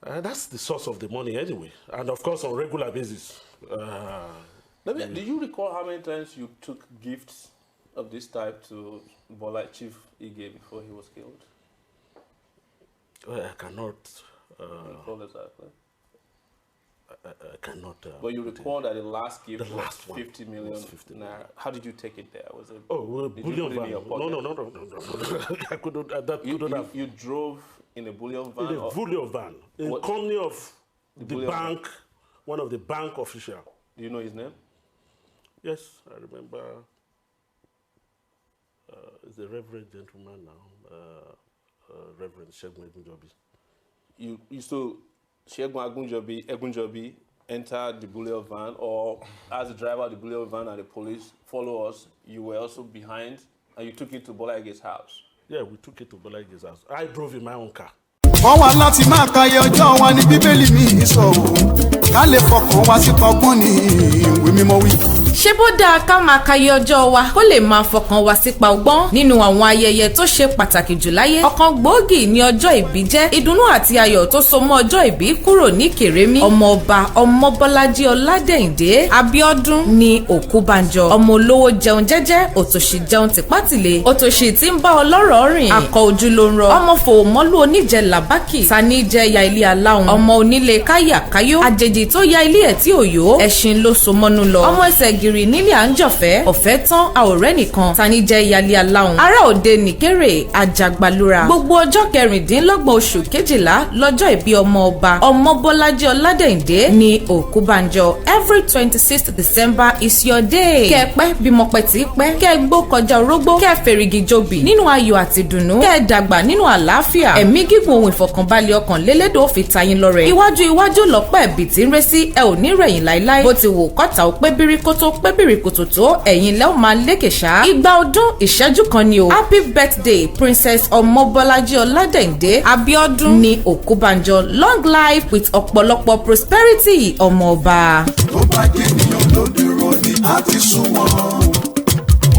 That's the source of the money anyway. And of course, on regular basis. Do you recall how many times you took gifts of this type to Chief Ige before he was killed? Well, I cannot. Recall exactly. I cannot. But you recall that the last gift was 50 million naira. How did you take it there? Was it? Bullion van. No. I couldn't. That couldn't have. You drove in a bullion van. In a bullion van. In company of the bank, van? One of the bank officials. Do you know his name? Yes, I remember. He's a reverend gentleman now, Reverend Segun Egunjobi. You saw Segun Egunjobi enter the bullion van, or as the driver of the bullion van and the police follow us, you were also behind and you took it to Bola Ige's house? Yeah, we took it to Bola Ige's house. I drove in my own car. wọ́n wá láti máa kàyé ọjọ́ wa ní bíbélì mi sọ ọ́ ká lè fọkàn wá sí pọgbọ́n ní ìwé mímọ́ wí. ṣé bó dáa ká máa kàyé ọjọ́ wa kó lè máa fọkàn wá sípa ọgbọ́n nínú àwọn ayẹyẹ tó ṣe pàtàkì jù láyé? ọ̀kan gbòógì ní ọjọ́ ìbí jẹ́. ìdùnnú àti ayọ̀ tó so mọ́ ọjọ́ ìbí kúrò ní kèrémí. ọmọọba Ọmọbọ́lájí Ọládẹ̀yìndé Abíọ́dún ní Òkúbanjọ. ọmọ olówó jẹun jẹ́jẹ́, òtòṣì jẹun tìpátìlẹ̀. òtòṣì tí ń bá ọlọ́rọ̀ rìn, akọ ojú ló ń rọ. ọmọ fòmọ́lú oníjẹ làbákì, sani jẹ ya ilé aláhùn. ọmọ onílé káyàkáyó, àjèjì tó ya ilé ẹ̀ tí ò yó, ẹṣin ló so mọ́nú lọ. ọmọ ẹsẹ̀ gìrì nílé à ń jọ̀fẹ́, ọ̀fẹ́ tán a ò rẹ́ nìkan, sani jẹ ya ilé aláhùn. ará òde nìkéré àjàgbàlura. gbogbo ọjọ́ 26 oṣù kejìlá lọ́jọ́ ìbí ọmọ ọba Ọmọbọ́lájí Ọládẹ̀yìndé ní Òkúbanjọ. Every 26th December is your day. kẹ́ ẹ pẹ́ bímọ pẹ́ tí pẹ́, kẹ́ ẹ gbó kọjá orógbó, kẹ́ ẹ fèrègì jòbì nínú ayọ̀ àti dùnnú, kẹ́ ẹ dàgbà nínú àlàáfíà, ẹ̀mí gígùn ohun ìfọ̀kànbalẹ̀ ọkàn lélédò ó fi ta yín lọ́rẹ. iwájú lọ́pọ̀ ẹ̀bì tí ń ré sí, ẹ ò ní rẹ̀yìn láíláí. bó ti wù kọ́ta ó pé bíríkótó pé bíríkótó tó, ẹ̀yin lẹ́ ò máa lékè ṣá. igba ọdún ìṣẹ́jú kan ni o. happy birthday Princess Ọmọbọ́lájí Ọládẹ̀yìndé Abíọ́dún ní Òkúbanjọ. long life with ọ̀pọ̀lọpọ̀ prosperity ọmọ ọba. tó bá jẹ́ ènìyàn ló dúró ní àti súnmọ́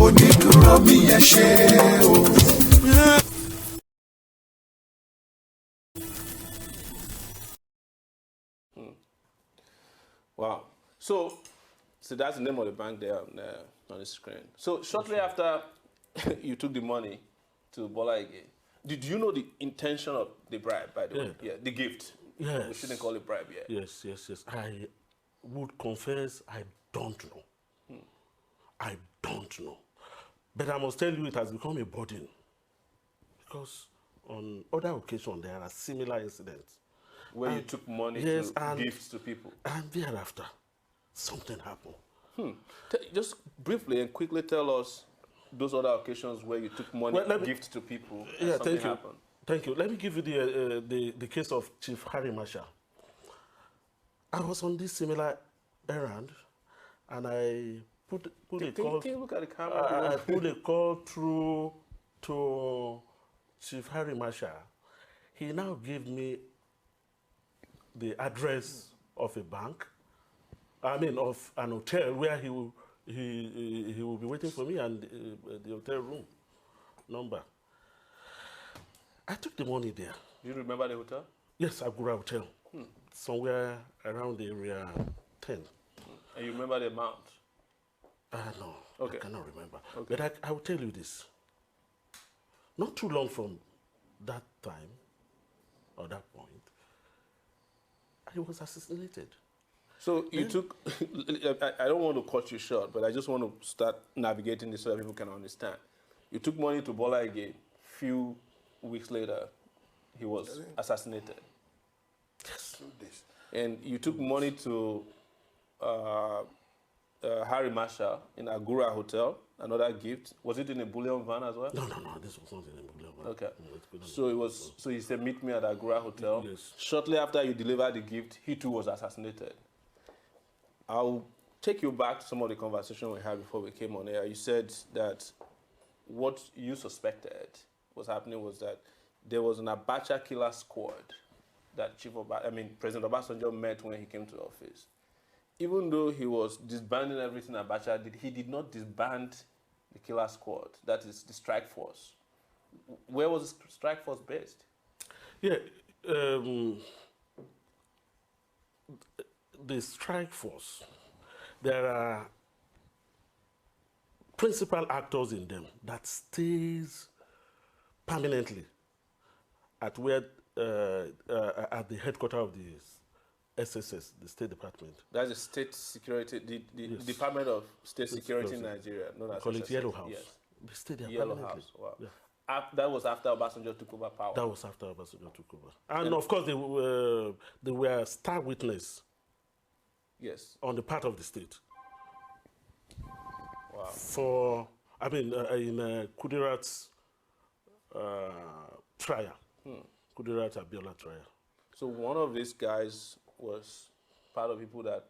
onídùúró mi yẹn ṣe o. Wow. So that's the name of the bank there on the screen. So shortly after you took the money to Bola Ige, did you know the intention of the bribe, by the way? Yeah, the gift. Yes. We shouldn't call it bribe yet. Yes. I would confess I don't know. I don't know. But I must tell you it has become a burden. Because on other occasions there are similar incidents. Where you took money to gifts to people. And thereafter, something happened. Just briefly and quickly tell us those other occasions where you took money, gift to people? And Yeah, something thank you. happened? Thank you. Let me give you the case of Chief Harry Marshall. I was on this similar errand, and I put a call. Can you look at the camera? I put a call through to Chief Harry Marshall. He now gave me the address of a bank. I mean, of an hotel where he will be waiting for me, and the hotel room number. I took the money there. Do you remember the hotel? Yes, Agura Hotel. Somewhere around the area 10. And you remember the amount? No, Okay. I cannot remember. Okay. But I will tell you this. Not too long from that time, or that point, I was assassinated. So you took, I don't want to cut you short, but I just want to start navigating this so that people can understand. You took money to Bola again. Few weeks later, he was assassinated. Yes. And you took money to Harry Marshall in Agura Hotel, another gift. Was it in a bullion van as well? No, this was not in a bullion van. Okay. No, it couldn't So it was. So he said, "Meet me at Agura Hotel." Yes. Shortly after you delivered the gift, he too was assassinated. I'll take you back to some of the conversation we had before we came on air. You said that what you suspected was happening was that there was an Abacha killer squad that President Obasanjo met when he came to office. Even though he was disbanding everything Abacha did, he did not disband the killer squad. That is the strike force. Where was the strike force based? Yeah, the strike force, there are principal actors in them that stays permanently at where at the headquarters of the SSS, the State Department. That's the State Security, the Department of State Security in Nigeria, known as Call it SSS. Yellow House. Yes. They stay there Yellow permanently. House. Wow. Yeah. That was after Obasanjo took over power. That was after Obasanjo took over. And of course, they were star witness Yes. on the part of the state. Wow. In Kudirat's trial, Kudirat Abiola trial. So one of these guys was part of people that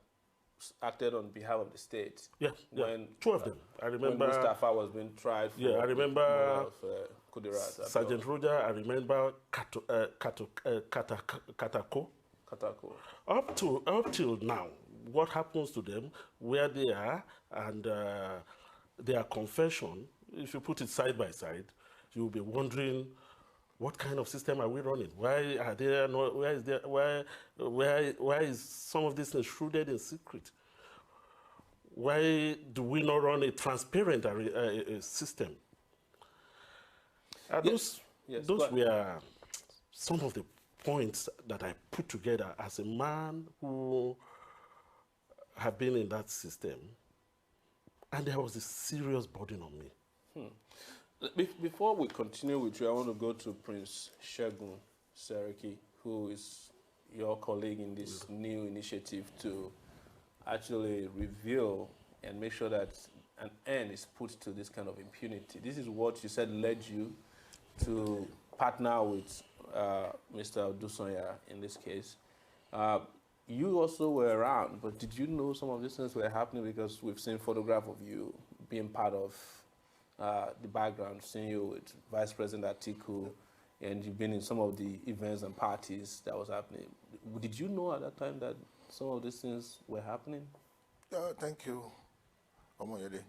acted on behalf of the state. Yeah, When, two of them. I remember. When Mustafa was being tried for I remember the murder of Kudirat. Sergeant Roger. I remember Katako. Katako. Up till now, what happens to them, where they are, and their confession, if you put it side by side, you'll be wondering, what kind of system are we running? Why are there no? Why is some of this things shrouded in secret? Why do we not run a transparent system? Those were some of the points that I put together as a man who have been in that system, and there was a serious burden on me. Before we continue with you, I want to go to Prince Segun Seriki, who is your colleague in this new initiative to actually reveal and make sure that an end is put to this kind of impunity. This is what you said led you to partner with Mr. Odusanya in this case. You also were around, but did you know some of these things were happening? Because we've seen photographs of you being part of the background, seeing you with Vice President Atiku, and you've been in some of the events and parties that was happening. Did you know at that time that some of these things were happening? Thank you, Omoyede.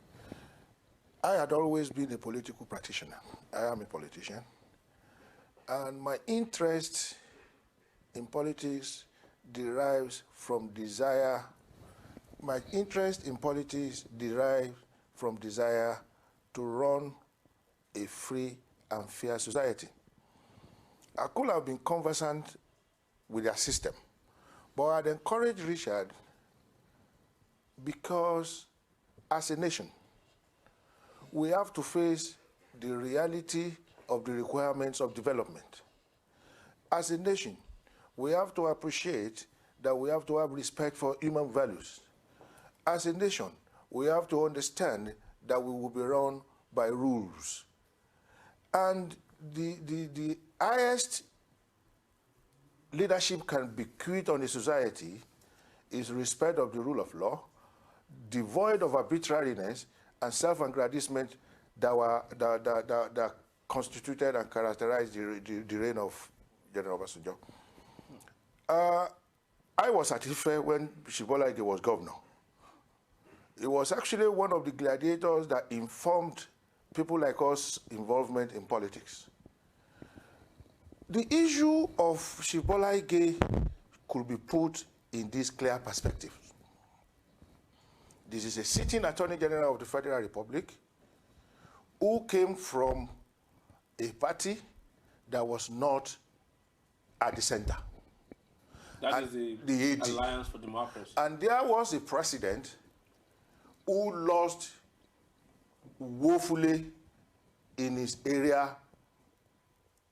I had always been a political practitioner. I am a politician. And my interest in politics derives from desire. My interest in politics derives from desire to run a free and fair society. I could have been conversant with their system, but I'd encourage Richard because as a nation, we have to face the reality of the requirements of development. As a nation, we have to appreciate that we have to have respect for human values. As a nation, we have to understand that we will be run by rules. And the highest leadership can bequeath on a society is respect of the rule of law, devoid of arbitrariness and self-aggrandizement that constituted and characterized the reign of General Obasanjo. I was at Ife when Shibola Ige was governor. It was actually one of the gladiators that informed people like us involvement in politics. The issue of Shibola Ige could be put in this clear perspective. This is a sitting Attorney General of the Federal Republic who came from a party that was not at the center. That is the AD. Alliance for Democracy. And there was a president who lost woefully in his area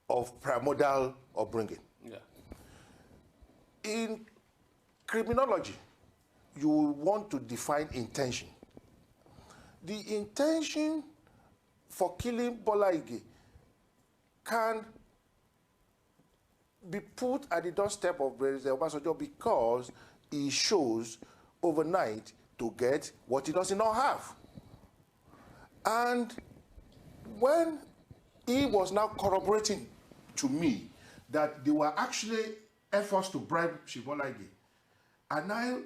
of primordial upbringing. Yeah. In criminology, you want to define intention. The intention for killing Bola Ige can be put at the doorstep of President Obasanjo because he shows overnight to get what he does not have. And when he was now corroborating to me that there were actually efforts to bribe Shibola Ige, and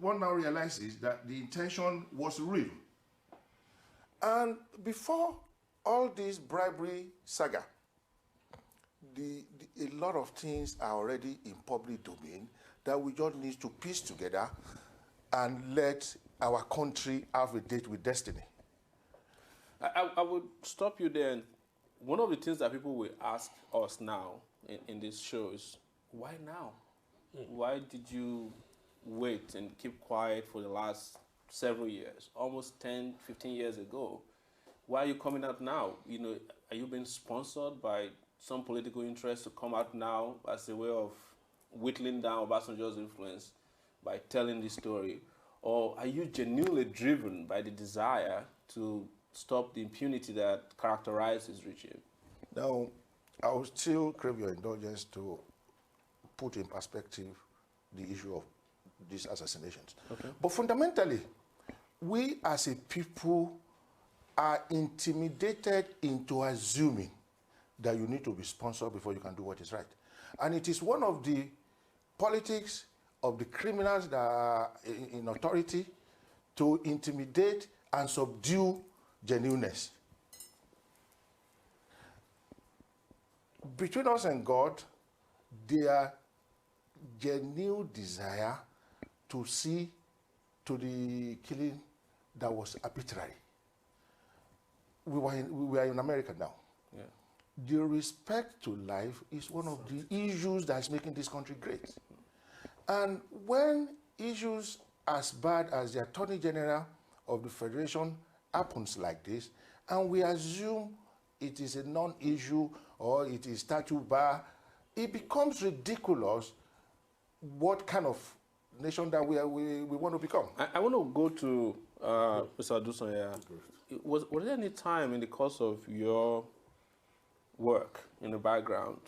one now realizes that the intention was real. And before all this bribery saga, a lot of things are already in public domain that we just need to piece together and let our country have a date with destiny. I would stop you there. And one of the things that people will ask us now in this show is, why now? Why did you wait and keep quiet for the last several years, almost 10, 15 years ago? Why are you coming out now? You know, are you being sponsored by some political interest to come out now as a way of whittling down Obasanjo's influence by telling this story? Or are you genuinely driven by the desire to stop the impunity that characterizes his regime? Now, I will still crave your indulgence to put in perspective the issue of these assassinations. Okay. But fundamentally, we as a people are intimidated into assuming that you need to be sponsored before you can do what is right. And it is one of the politics of the criminals that are in authority to intimidate and subdue genuineness. Between us and God, their genuine desire to see to the killing that was arbitrary. We are in America now. Yeah. The respect to life is one of the issues that's making this country great. And when issues as bad as the Attorney General of the Federation happens like this, and we assume it is a non-issue or it is statute bar, it becomes ridiculous what kind of nation that we want to become. I want to go to Mr. Aduson here. Was there any time in the course of your work in the background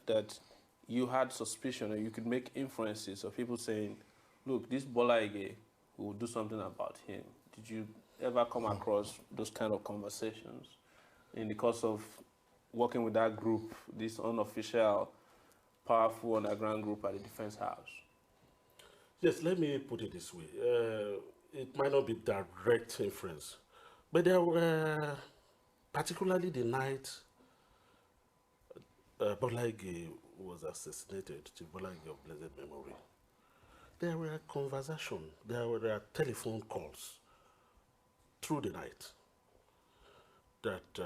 that you had suspicion or you could make inferences of people saying, look, this Bola Ige, we will do something about him? Did you ever come across those kind of conversations in the course of working with that group, this unofficial, powerful underground group at the Defense House? Yes, let me put it this way. It might not be direct inference, but there were, particularly the night Bola Ige was assassinated, Bola Ige of blessed memory, there were conversations, there were telephone calls through the night that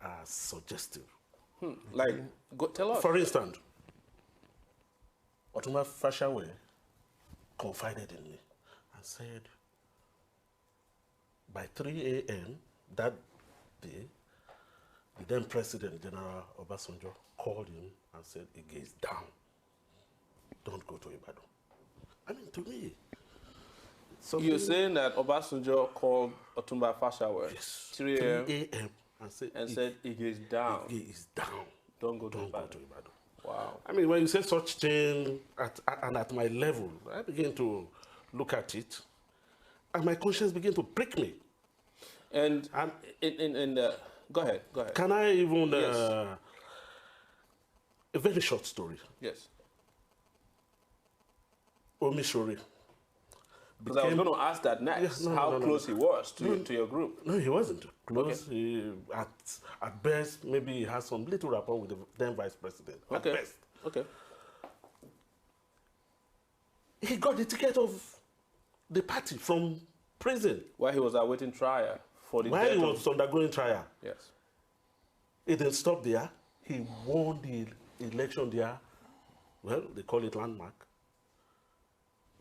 are suggestive. Like, tell us. For instance, Otuma Fashawe confided in me and said, by 3 a.m. that day, the then President General Obasanjo called him and said, Ige is down. Don't go to Ibadan. I mean, to me, You're saying that Obasanjo called Otumba Fashawe 3 a.m. and said Ige is down. Ige is down. Don't go to Ibadan. Wow. I mean, when you say such thing at my level, I begin to look at it, and my conscience begin to prick me. And go ahead. Can I even Yes. A very short story. Yes. Omishori. Because I was going to ask that next, how close he was to your group. No, he wasn't close. Okay. At best, maybe he has some little rapport with the then vice president. At best. Okay. He got the ticket of the party from prison. While he was awaiting trial for the While he was undergoing trial. Yes. It didn't stop there. He won the election there. Well, they call it landmark.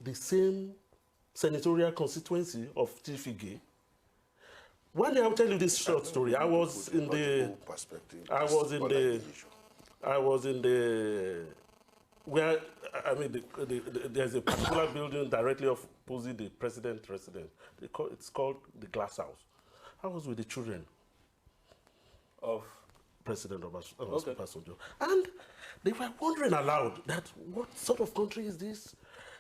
The same senatorial constituency of Tifige. One day I'll tell you this short story. I was in the where I mean there's a particular building directly opposite the president's residence. It's called the Glass House. I was with the children of President Obasanjo, and they were wondering aloud that what sort of country is this?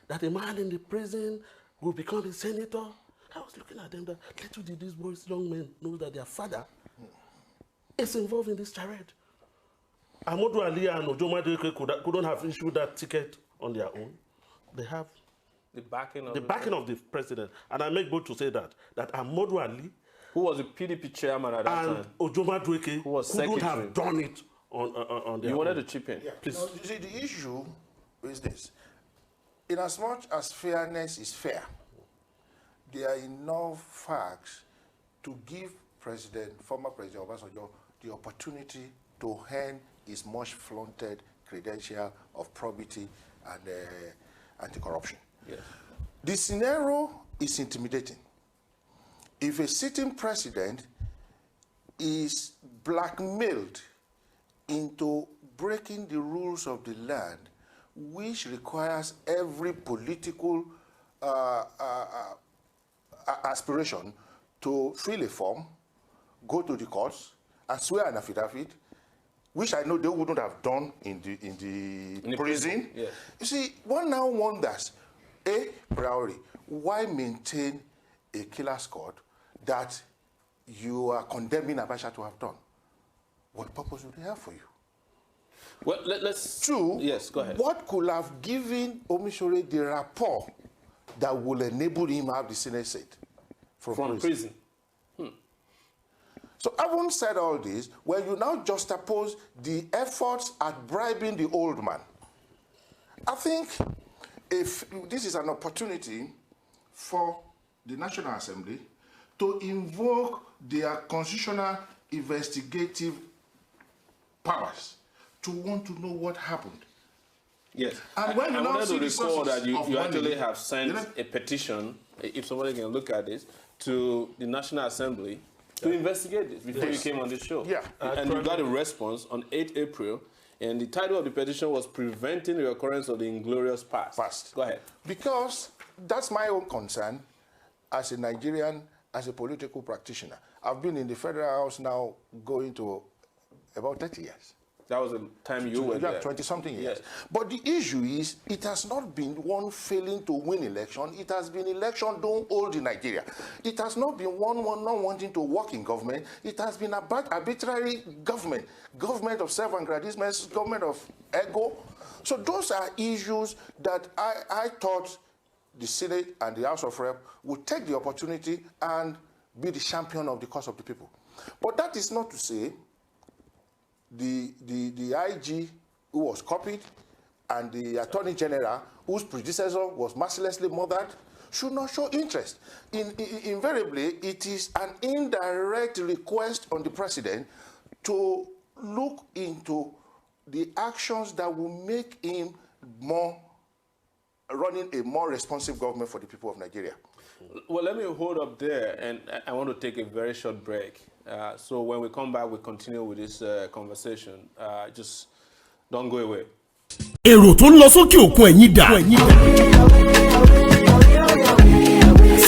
That a man in the prison will become a senator. I was looking at them that little did these boys, young men, know that their father is involved in this charade. Amadou Ali and Ojoma Deke couldn't have issued that ticket on their own. They have the backing of the president. And I make bold to say that Amadou Ali, who was the PDP chairman at that time, and Ojoma Deke couldn't have done it on their own. You wanted to chip in? Yeah. Please. No, you see, the issue is this. In as much as fairness is fair, there are enough facts to give former President Obasanjo the opportunity to earn his much flaunted credential of probity and anti-corruption. Yes. The scenario is intimidating. If a sitting president is blackmailed into breaking the rules of the land, which requires every political aspiration to fill a form, go to the courts, and swear an affidavit, which I know they wouldn't have done in the prison. Yes. You see, one now wonders, a priori, why maintain a killer squad that you are condemning Abacha to have done? What purpose would they have for you? Well, let's... Two, yes, go ahead. What could have given Omishore the rapport that will enable him to have the Senate seat from prison? So having said all this, when you now juxtapose the efforts at bribing the old man, I think if this is an opportunity for the National Assembly to invoke their constitutional investigative powers to want to know what happened. Yes. And when you I now wanted see to recall that you actually money, have sent a petition, if somebody can look at this, to the National Assembly to investigate this before you came on this show. Yeah. And you got a response on 8 April, and the title of the petition was Preventing the Recurrence of the Inglorious Past. Go ahead. Because that's my own concern as a Nigerian, as a political practitioner. I've been in the Federal House now going to about 30 years. That was the time you were there. 20-something years. Yes. But the issue is, it has not been one failing to win election. It has been election don't hold in Nigeria. It has not been one not wanting to work in government. It has been about arbitrary government of self-aggrandizement, government of ego. So those are issues that I thought the Senate and the House of Rep would take the opportunity and be the champion of the cause of the people. But that is not to say the IG who was copied and the Attorney General whose predecessor was mercilessly murdered should not show interest. Invariably, it is an indirect request on the President to look into the actions that will make him running a more responsive government for the people of Nigeria. Well, let me hold up there, and I want to take a very short break. So when we come back, we continue with this conversation. Just don't go away. Èrò tó ń lọ sókè òkun ẹ̀yìn dà.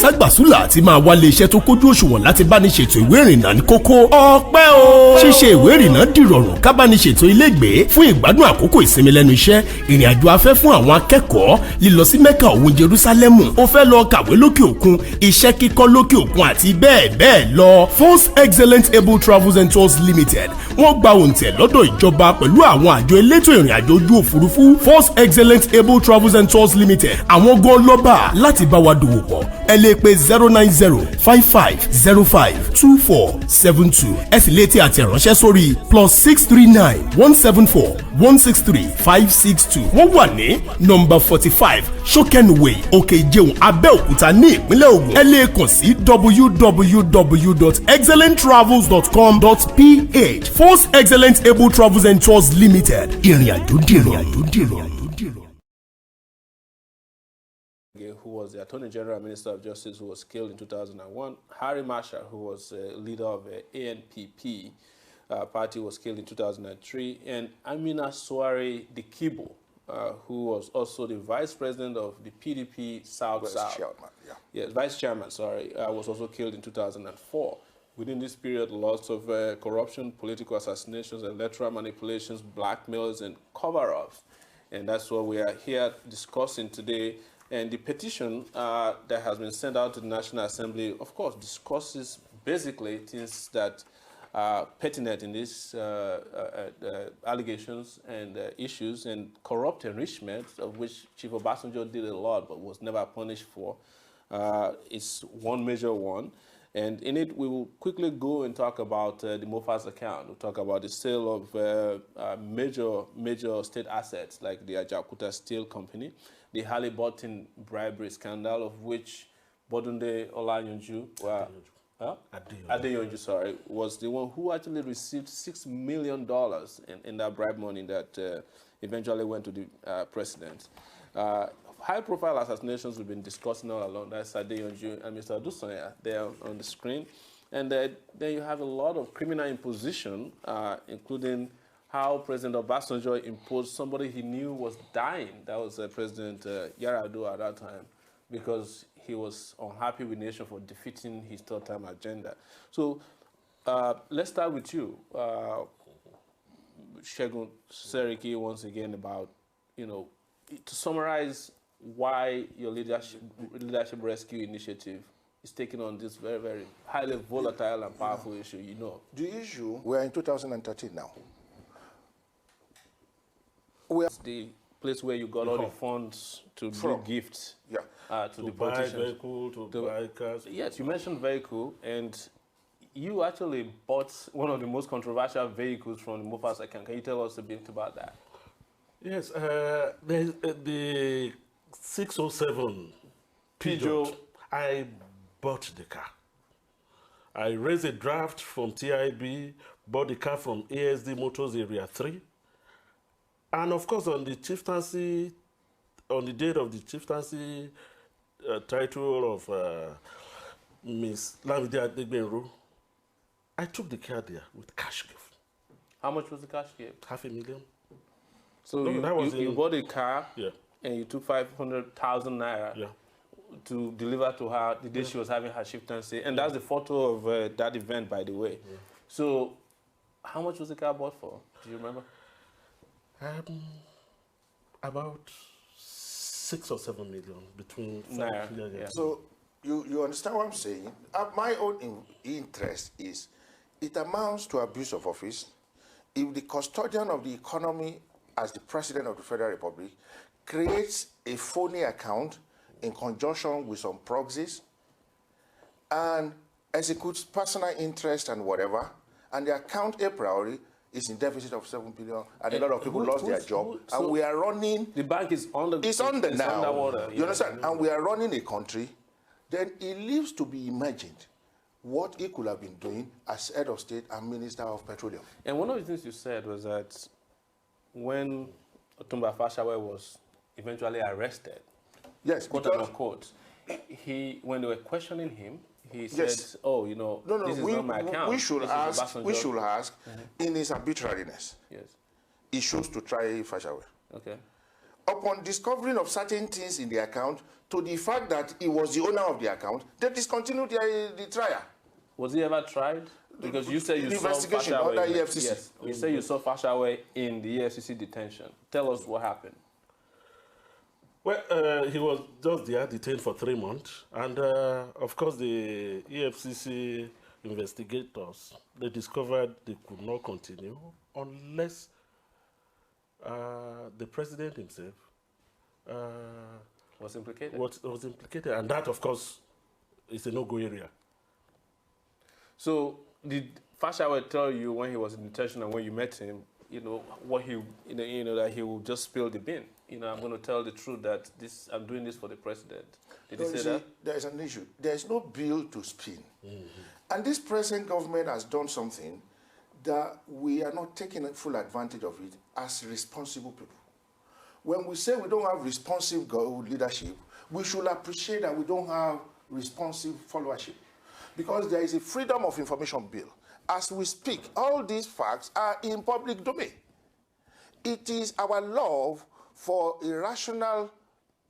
ságbàsúlà àti máa wálé iṣẹ́ tó kójú òṣùwọ̀n láti bá ní ṣètò ìwé ìrìnnà ní kókó. ọpẹ́ o. ṣíṣe ìwé ìrìnnà dìrọ̀rùn ká bá ní ṣètò ilégbèé fún ìgbádùn àkókò ìsinmi lẹ́nu iṣẹ́, ìrìn àjò afẹ́ fún àwọn akẹ́kọ̀ọ́, lílọ sí Mẹ́kà òun Jerúsálẹ́mù, ó fẹ́ lọ kàwé lókè òkun, iṣẹ́ kíkọ́ lókè òkun àti bẹ́ẹ̀ bẹ́ẹ̀ lọ. Force Excellent Able Travels and Tours Limited wọ́n gba òǹtẹ̀ lọ́dọ̀ ìjọba pẹ̀lú àwọn àjọ elétò ìrìn àjò ojú òfurufú. Force Excellent Able Travels and Tours Limited àwọn gan lọ́ba láti bá wa dòwò pọ̀. ẹ lè pe 09055052472. ẹ sì lè tẹ àtẹ̀ránṣẹ́ sórí +639-174-163-562. wọ́n wà ní nọ́mbà 45 Shokenway Òkè Ìjẹun Abẹ́òkúta ní ìpínlẹ̀ Ògùn. ẹ lè kàn sí www.excellenttravels.com.ph. Force Excellent Able Travels and Tours Limited. ìrìn àjò dìrọ̀. Who was the Attorney General, Minister of Justice, who was killed in 2001. Harry Marshall, who was leader of ANPP party, was killed in 2003. And Amina Suare Dikibo, who was also the vice president of the PDP South. Yes, vice chairman, sorry, was also killed in 2004. Within this period, lots of corruption, political assassinations, electoral manipulations, blackmails, and cover-ups. And that's what we are here discussing today. And the petition that has been sent out to the National Assembly, of course, discusses basically things that are pertinent in these allegations and issues, and corrupt enrichment, of which Chief Obasanjo did a lot but was never punished for, is one major one. And in it, we will quickly go and talk about the Mofas account. We'll talk about the sale of major state assets like the Ajaokuta Steel Company, the Halliburton bribery scandal, of which Bodunde Olanyonju, Adeyonju, sorry, was the one who actually received $6 million in that bribe money that eventually went to the president. High-profile assassinations we've been discussing all along. That's Adeyonju and Mr. Adusanya there on the screen. And then you have a lot of criminal imposition, including how President Obasanjo imposed somebody he knew was dying. That was President Yar'Adua at that time, because he was unhappy with the nation for defeating his third-term agenda. So let's start with you, Segun Seriki, once again, about, to summarize why your leadership rescue initiative is taking on this very, very highly volatile and powerful issue, The issue, we're in 2013 now. It's the place where you got all the funds to do gifts to the politicians. Buy vehicle, to buy cars. Yes, you mentioned vehicle, and you actually bought one of the most controversial vehicles from the Mofas account. Can you tell us a bit about that? Yes, the 607 Peugeot, I bought the car. I raised a draft from TIB, bought the car from ASD Motors Area 3. And of course, on the chieftaincy, on the date of the chieftaincy title of Miss Lamide Adegbenro, I took the car there with cash gift. How much was the cash gift? $500,000. So no, you bought a car, and you took 500,000 naira to deliver to her the day she was having her chieftaincy. And that's the photo of that event, by the way. So how much was the car bought for? Do you remember? About 6 or 7 million between. So you understand what I'm saying? My own interest is it amounts to abuse of office. If the custodian of the economy, as the President of the Federal Republic, creates a phony account in conjunction with some proxies and executes personal interest and whatever, and the account a priori is in deficit of 7 billion, and a lot of people lost their job, and we are running. The bank is on the. It's on the now. Underwater. You understand? And we are running a country. Then it leaves to be imagined what he could have been doing as head of state and minister of petroleum. And one of the things you said was that when Otumba Fashawe was eventually arrested, quote unquote, when they were questioning him, he said, "Oh, this is not my account." We should ask in his arbitrariness. Yes. He chose to try Fashawe. Okay. upon discovering of certain things in the account to the fact that he was the owner of the account, they discontinued the trial. Was he ever tried? Because you said you The saw investigation Fashawe. under EFCC. Yes, you say you saw Fashawe in the EFCC detention. Tell us what happened. Well, he was just there, detained for 3 months. And of course, the EFCC investigators, they discovered they could not continue unless the president himself Was implicated. was implicated. And that, of course, is a no-go area. So did Fashawe tell you when he was in detention and when you met him, what he, that he will just spill the bin? I'm going to tell the truth that I'm doing this for the president. Did he say that? There is an issue. There is no bill to spin. And this present government has done something that we are not taking full advantage of it as responsible people. When we say we don't have responsive leadership, we should appreciate that we don't have responsive followership. Because there is a freedom of information bill. As we speak, all these facts are in public domain. It is our love for irrational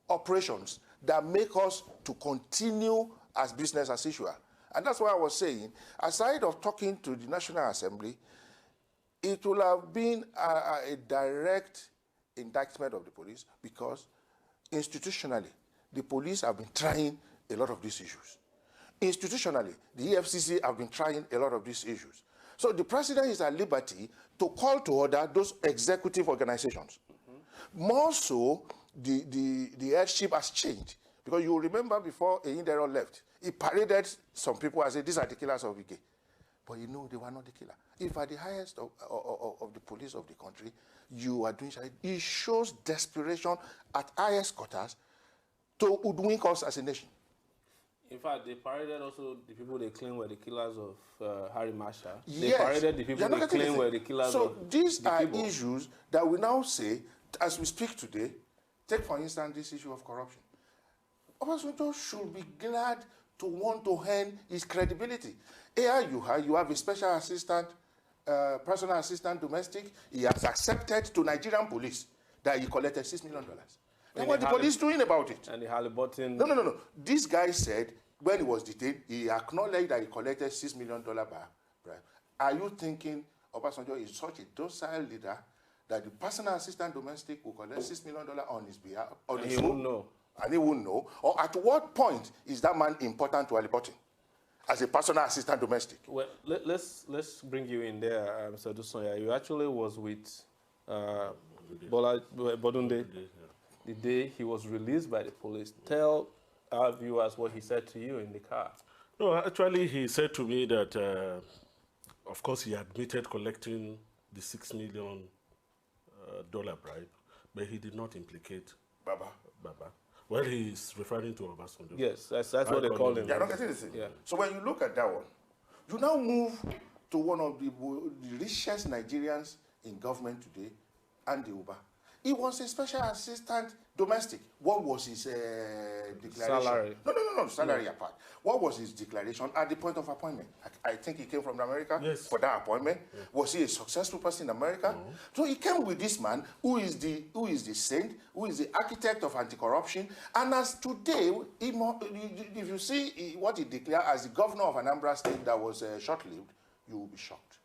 operations that make us to continue as business as usual. And that's why I was saying, aside of talking to the National Assembly, it will have been a direct indictment of the police because institutionally, the police have been trying a lot of these issues. Institutionally, the EFCC have been trying a lot of these issues. So the president is at liberty to call to order those executive organizations. More so, the headship has changed. Because you remember before Eyindero left, he paraded some people and said, these are the killers of Ige. But they were not the killer. If at the highest of the police of the country, you are doing something, it shows desperation at highest quarters to hoodwink us as a nation. In fact, they paraded also the people they claim were the killers of Harry Marshall. Yes. They paraded the people they claim were the killers of these are people. issues that we now say, as we speak today, take for instance this issue of corruption. Obasanjo should be glad to want to earn his credibility. Here you have a special assistant, personal assistant domestic. He has accepted to Nigerian police that he collected $6 million. And what the police doing about it? And the Halliburton... No. This guy said, when he was detained, he acknowledged that he collected $6 million by bribe. Are you thinking Obasanjo is such a docile leader that the personal assistant domestic will collect $6 million on his behalf? And he won't know. And he won't know? Or at what point is that man important to Halliburton as a personal assistant domestic? Well, let's bring you in there, Mr. Dusonya. You actually was with Bola Bodunde the day he was released by the police. Tell our viewers what he said to you in the car. No, actually, he said to me that, of course, he admitted collecting the $6 million bribe, but he did not implicate Baba. Well, he's referring to Obasanjo. Yes, that's what they call him. Yeah, don't get it. Yeah. So when you look at that one, you now move to one of the richest Nigerians in government today, Andy Uba. He was a special assistant domestic. What was his declaration? Salary. No, salary apart. What was his declaration at the point of appointment? I think he came from America for that appointment. Yeah. Was he a successful person in America? No. So he came with this man who is the saint, who is the architect of anti-corruption. And as today, if you see what he declared as the governor of Anambra State that was short-lived, you will be shocked.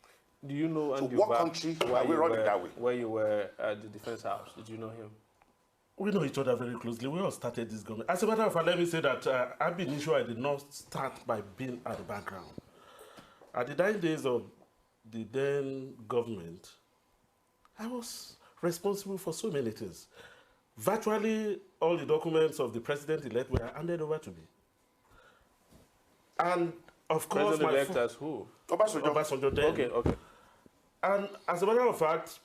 Do you know Andy what country are we running that way? Where you were at the Defense House, did you know him? We know each other very closely. We all started this government. As a matter of fact, let me say that I've been sure I did not start by being at the background. At the 9 days of the then government, I was responsible for so many things. Virtually all the documents of the president-elect were handed over to me. And of course, President-elect as who? Obasanjo then. Okay. And as a matter of fact,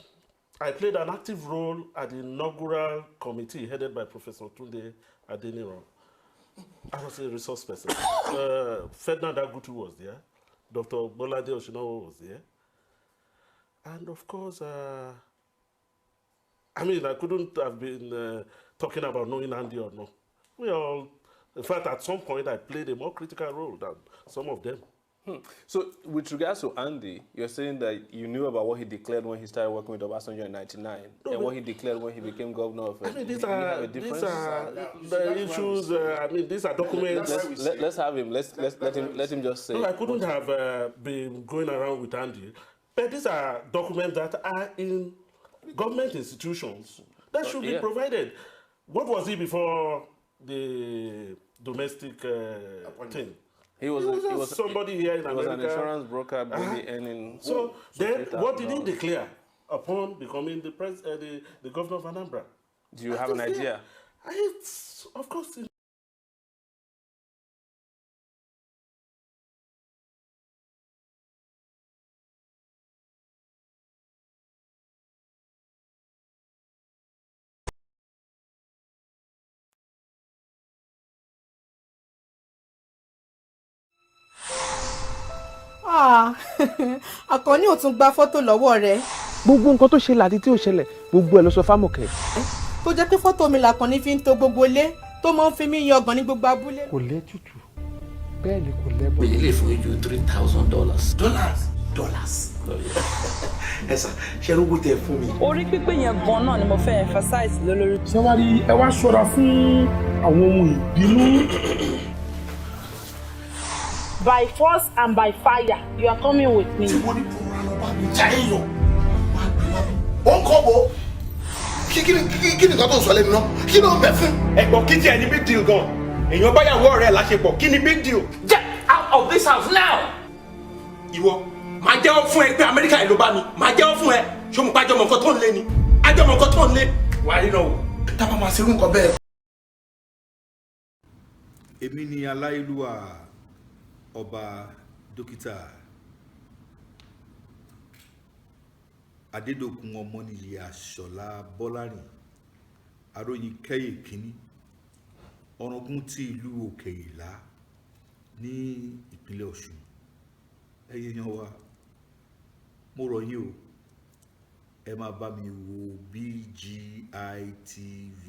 I played an active role at the inaugural committee headed by Professor Tunde Adeniro. I was a resource person. Ferdinand Agutu was there. Dr. Bolade Oshinowo was there. And of course, I couldn't have been talking about knowing Andy or no. We all, in fact, at some point, I played a more critical role than some of them. So, with regards to Andy, you're saying that you knew about what he declared when he started working with Obasanjo in '99, and what he declared when he became governor of. I mean, these are the issues. I mean, these are documents. Let's have him. Let him just say. No, I couldn't have been going around with Andy, but these are documents that are in government institutions that should be provided. What was he before the domestic thing? He was somebody here in America. He was an insurance broker, maybe earning. So then, what did he declare upon becoming the governor of Anambra? Do you have an idea? It's, of course. Àkànní ò tún gba fọ́tò lọ́wọ́ rẹ̀. Gbogbo nǹkan tó ṣẹlẹ̀ àti tí ò ṣẹlẹ̀ gbogbo ẹ̀ ló sọ fámọ̀kẹ́. Tó jẹ́ pé fọ́tò mi làkànní fi ń to gbogbo ilé tó máa ń fi mí yangàn ní gbogbo abúlé. Kò lẹ́tùtù bẹ́ẹ̀ ni kò lẹ́bọ̀. Pèlè lè fún ju $3,000. Dollars. Ẹ sà, ṣe ló tẹ fún mi. Orí pípé yẹn gan náà ni mo fẹ́ emphasize lórí. Ṣé wá rí ẹ wá ṣọ́ra fún àwọn ohun ìbínú. By force and by fire, you are coming with me. Tí wọ́n ní kó rán lọ bá mi já èèyàn, máa gbé lọ́wọ́. Ó ń kọ́ bò. Kí ni nǹkan tó ń sọ lẹ́nu náà? Kí ló ń bẹ̀ fún? Ẹ̀gbọ́n kí tiẹ̀ ní big deal gan. Èèyàn báyàwó ọ̀rẹ́ ẹ̀ láṣepọ̀, kí ni big deal? Get out of this house now! Ìwọ, màá jẹ́wọ́ fún ẹ pé Amẹ́ríkà yìí ló bá mi. Màá jẹ́wọ́ fún ẹ. Ṣé mo pa àjọmọ̀ nǹkan tó ń lé ni? Àjọmọ̀ nǹkan tó ń lé. Wà á rí náà wò. Tábà máa ṣerú nǹkan bẹ́ẹ̀. Èmi ni aláìlúwà ọba dókítà Adédòkun Ọmọnìyí Àṣọlá Bọ́lárìn aróyin kẹ́yè kínní ọ̀ràngún ti ìlú Òkè Ìlá ní ìpínlẹ̀ Ọ̀ṣun. Ẹ̀yin èèyàn wa, mo rọ̀ yín o, ẹ máa bá mi wo BGI TV,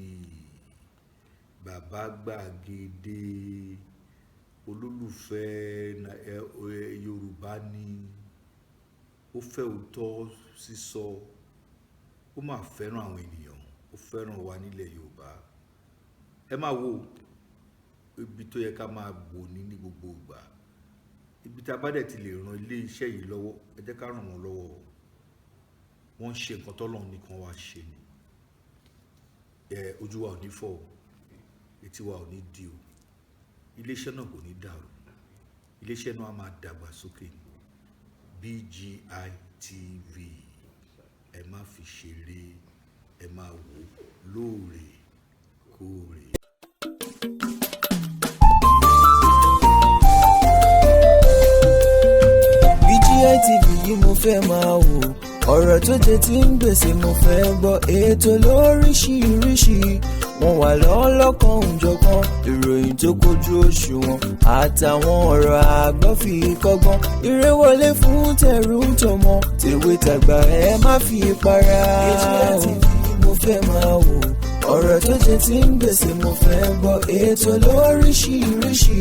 Bàbá Gbàgede, olólùfẹ́ Yorùbá ni, ó fẹ́ òótọ́ sísọ, ó máa fẹ́ràn àwọn ènìyàn, ó fẹ́ràn wa nílẹ̀ Yorùbá. Ẹ máa wo ibi tó yẹ ká máa bò ní gbogbo ìgbà, ibi tá a bá dẹ̀ ti lè ran ilé iṣẹ́ yìí lọ́wọ́, ẹ jẹ́ ká ràn wọ́n lọ́wọ́. Wọ́n ń ṣe nǹkan tọ́lọ́run nìkan wá ṣe ni. Ojú wa ò ní fọ́, etí wa ò ní di o, iléeṣẹ́ náà kò ní dàrú, iléeṣẹ́ náà á máa dàgbà sókè. BGI TV, ẹ má fi ṣeré, ẹ máa wò lóòrèkóòrè. BGI TV yìí mo fẹ́ máa wò, ọ̀rọ̀ tó jẹ ti ń gbèsè mo fẹ́ gbọ́, ètò lóríṣiríṣi wọ́n wà lọ́lọ́kan òjọ̀kan, ìròyìn tó kojú òṣùwọ̀n àtàwọn ọ̀rọ̀ àgbọ́ fi kọ́gbọ́n, eré wọlé fún tẹ̀rù tọmọ tèwe tàgbà ẹ má fi para. BGI TV mo fẹ́ máa wò, ọ̀rọ̀ tó jẹ ti ń gbèsè mo fẹ́ gbọ́, ètò lóríṣiríṣi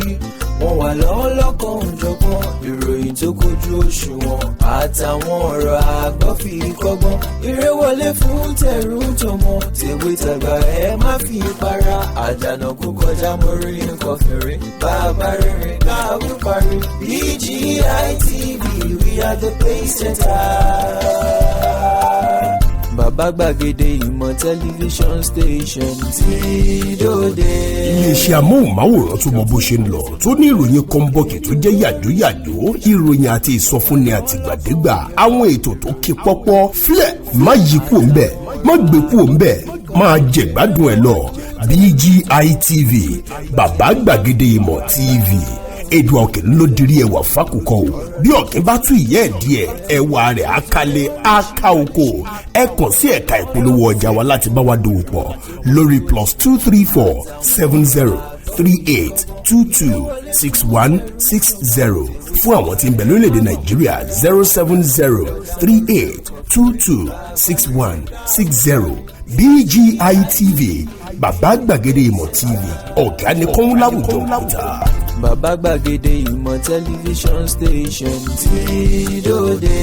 wọ́n wà lọ́lọ́kan òjọ̀kan, ìròyìn tó kojú òṣùwọ̀n àtàwọn ọ̀rọ̀ àgbọ́ fi kọ́gbọ́n, eré wọlé fún tẹ̀rù tọmọ tèwe tàgbà ẹ má fi para. Àdànà kú kọjá mórí nǹkan fèrè, bàbá rere káwí parí. BGI TV, we are the pace setter. Bàbá Gbàgede ìmọ̀ tẹlifíṣọ̀n station tí dòde. Iléeṣẹ́ amóhùnmáwòrán tó mọ bó ṣe ń lọ, tó ní ìròyìn kọ́ńbọ̀kì tó jẹ́ yàjóyàjó, ìròyìn àti ìsọfúnni àtìgbàdégbà, àwọn ètò tó ké pọ́pọ́ flẹ̀ má yí kúò ń bẹ̀, má gbé kúò ń bẹ̀, máa jẹ̀gbádùn ẹ̀ lọ. BGI TV, Bàbá Gbàgede ìmọ̀ TV. Èdùn ọ̀kìn ló dirí ẹwà fákòkò o, bí ọ̀kìn bá tú ìyẹ́ ẹ̀ díẹ̀ ẹwà rẹ̀ àkàlẹ̀ àkà oko. Ẹ kàn sí ẹ̀ka ìpolówó ọjà wa láti bá wa dòwò pọ̀ lórí +234 70 38 22 6160 fún àwọn tí ń bẹ lórílẹ̀‐èdè Nàìjíríà 070 38 22 6160. BGI TV, Bàbá Gbàgede ìmọ̀ TV, ọ̀gá ni kọ́ńláwùjọ òkúta. bàbá gbàgede ìmọ̀ tẹlifíṣọ̀n station tí dòde.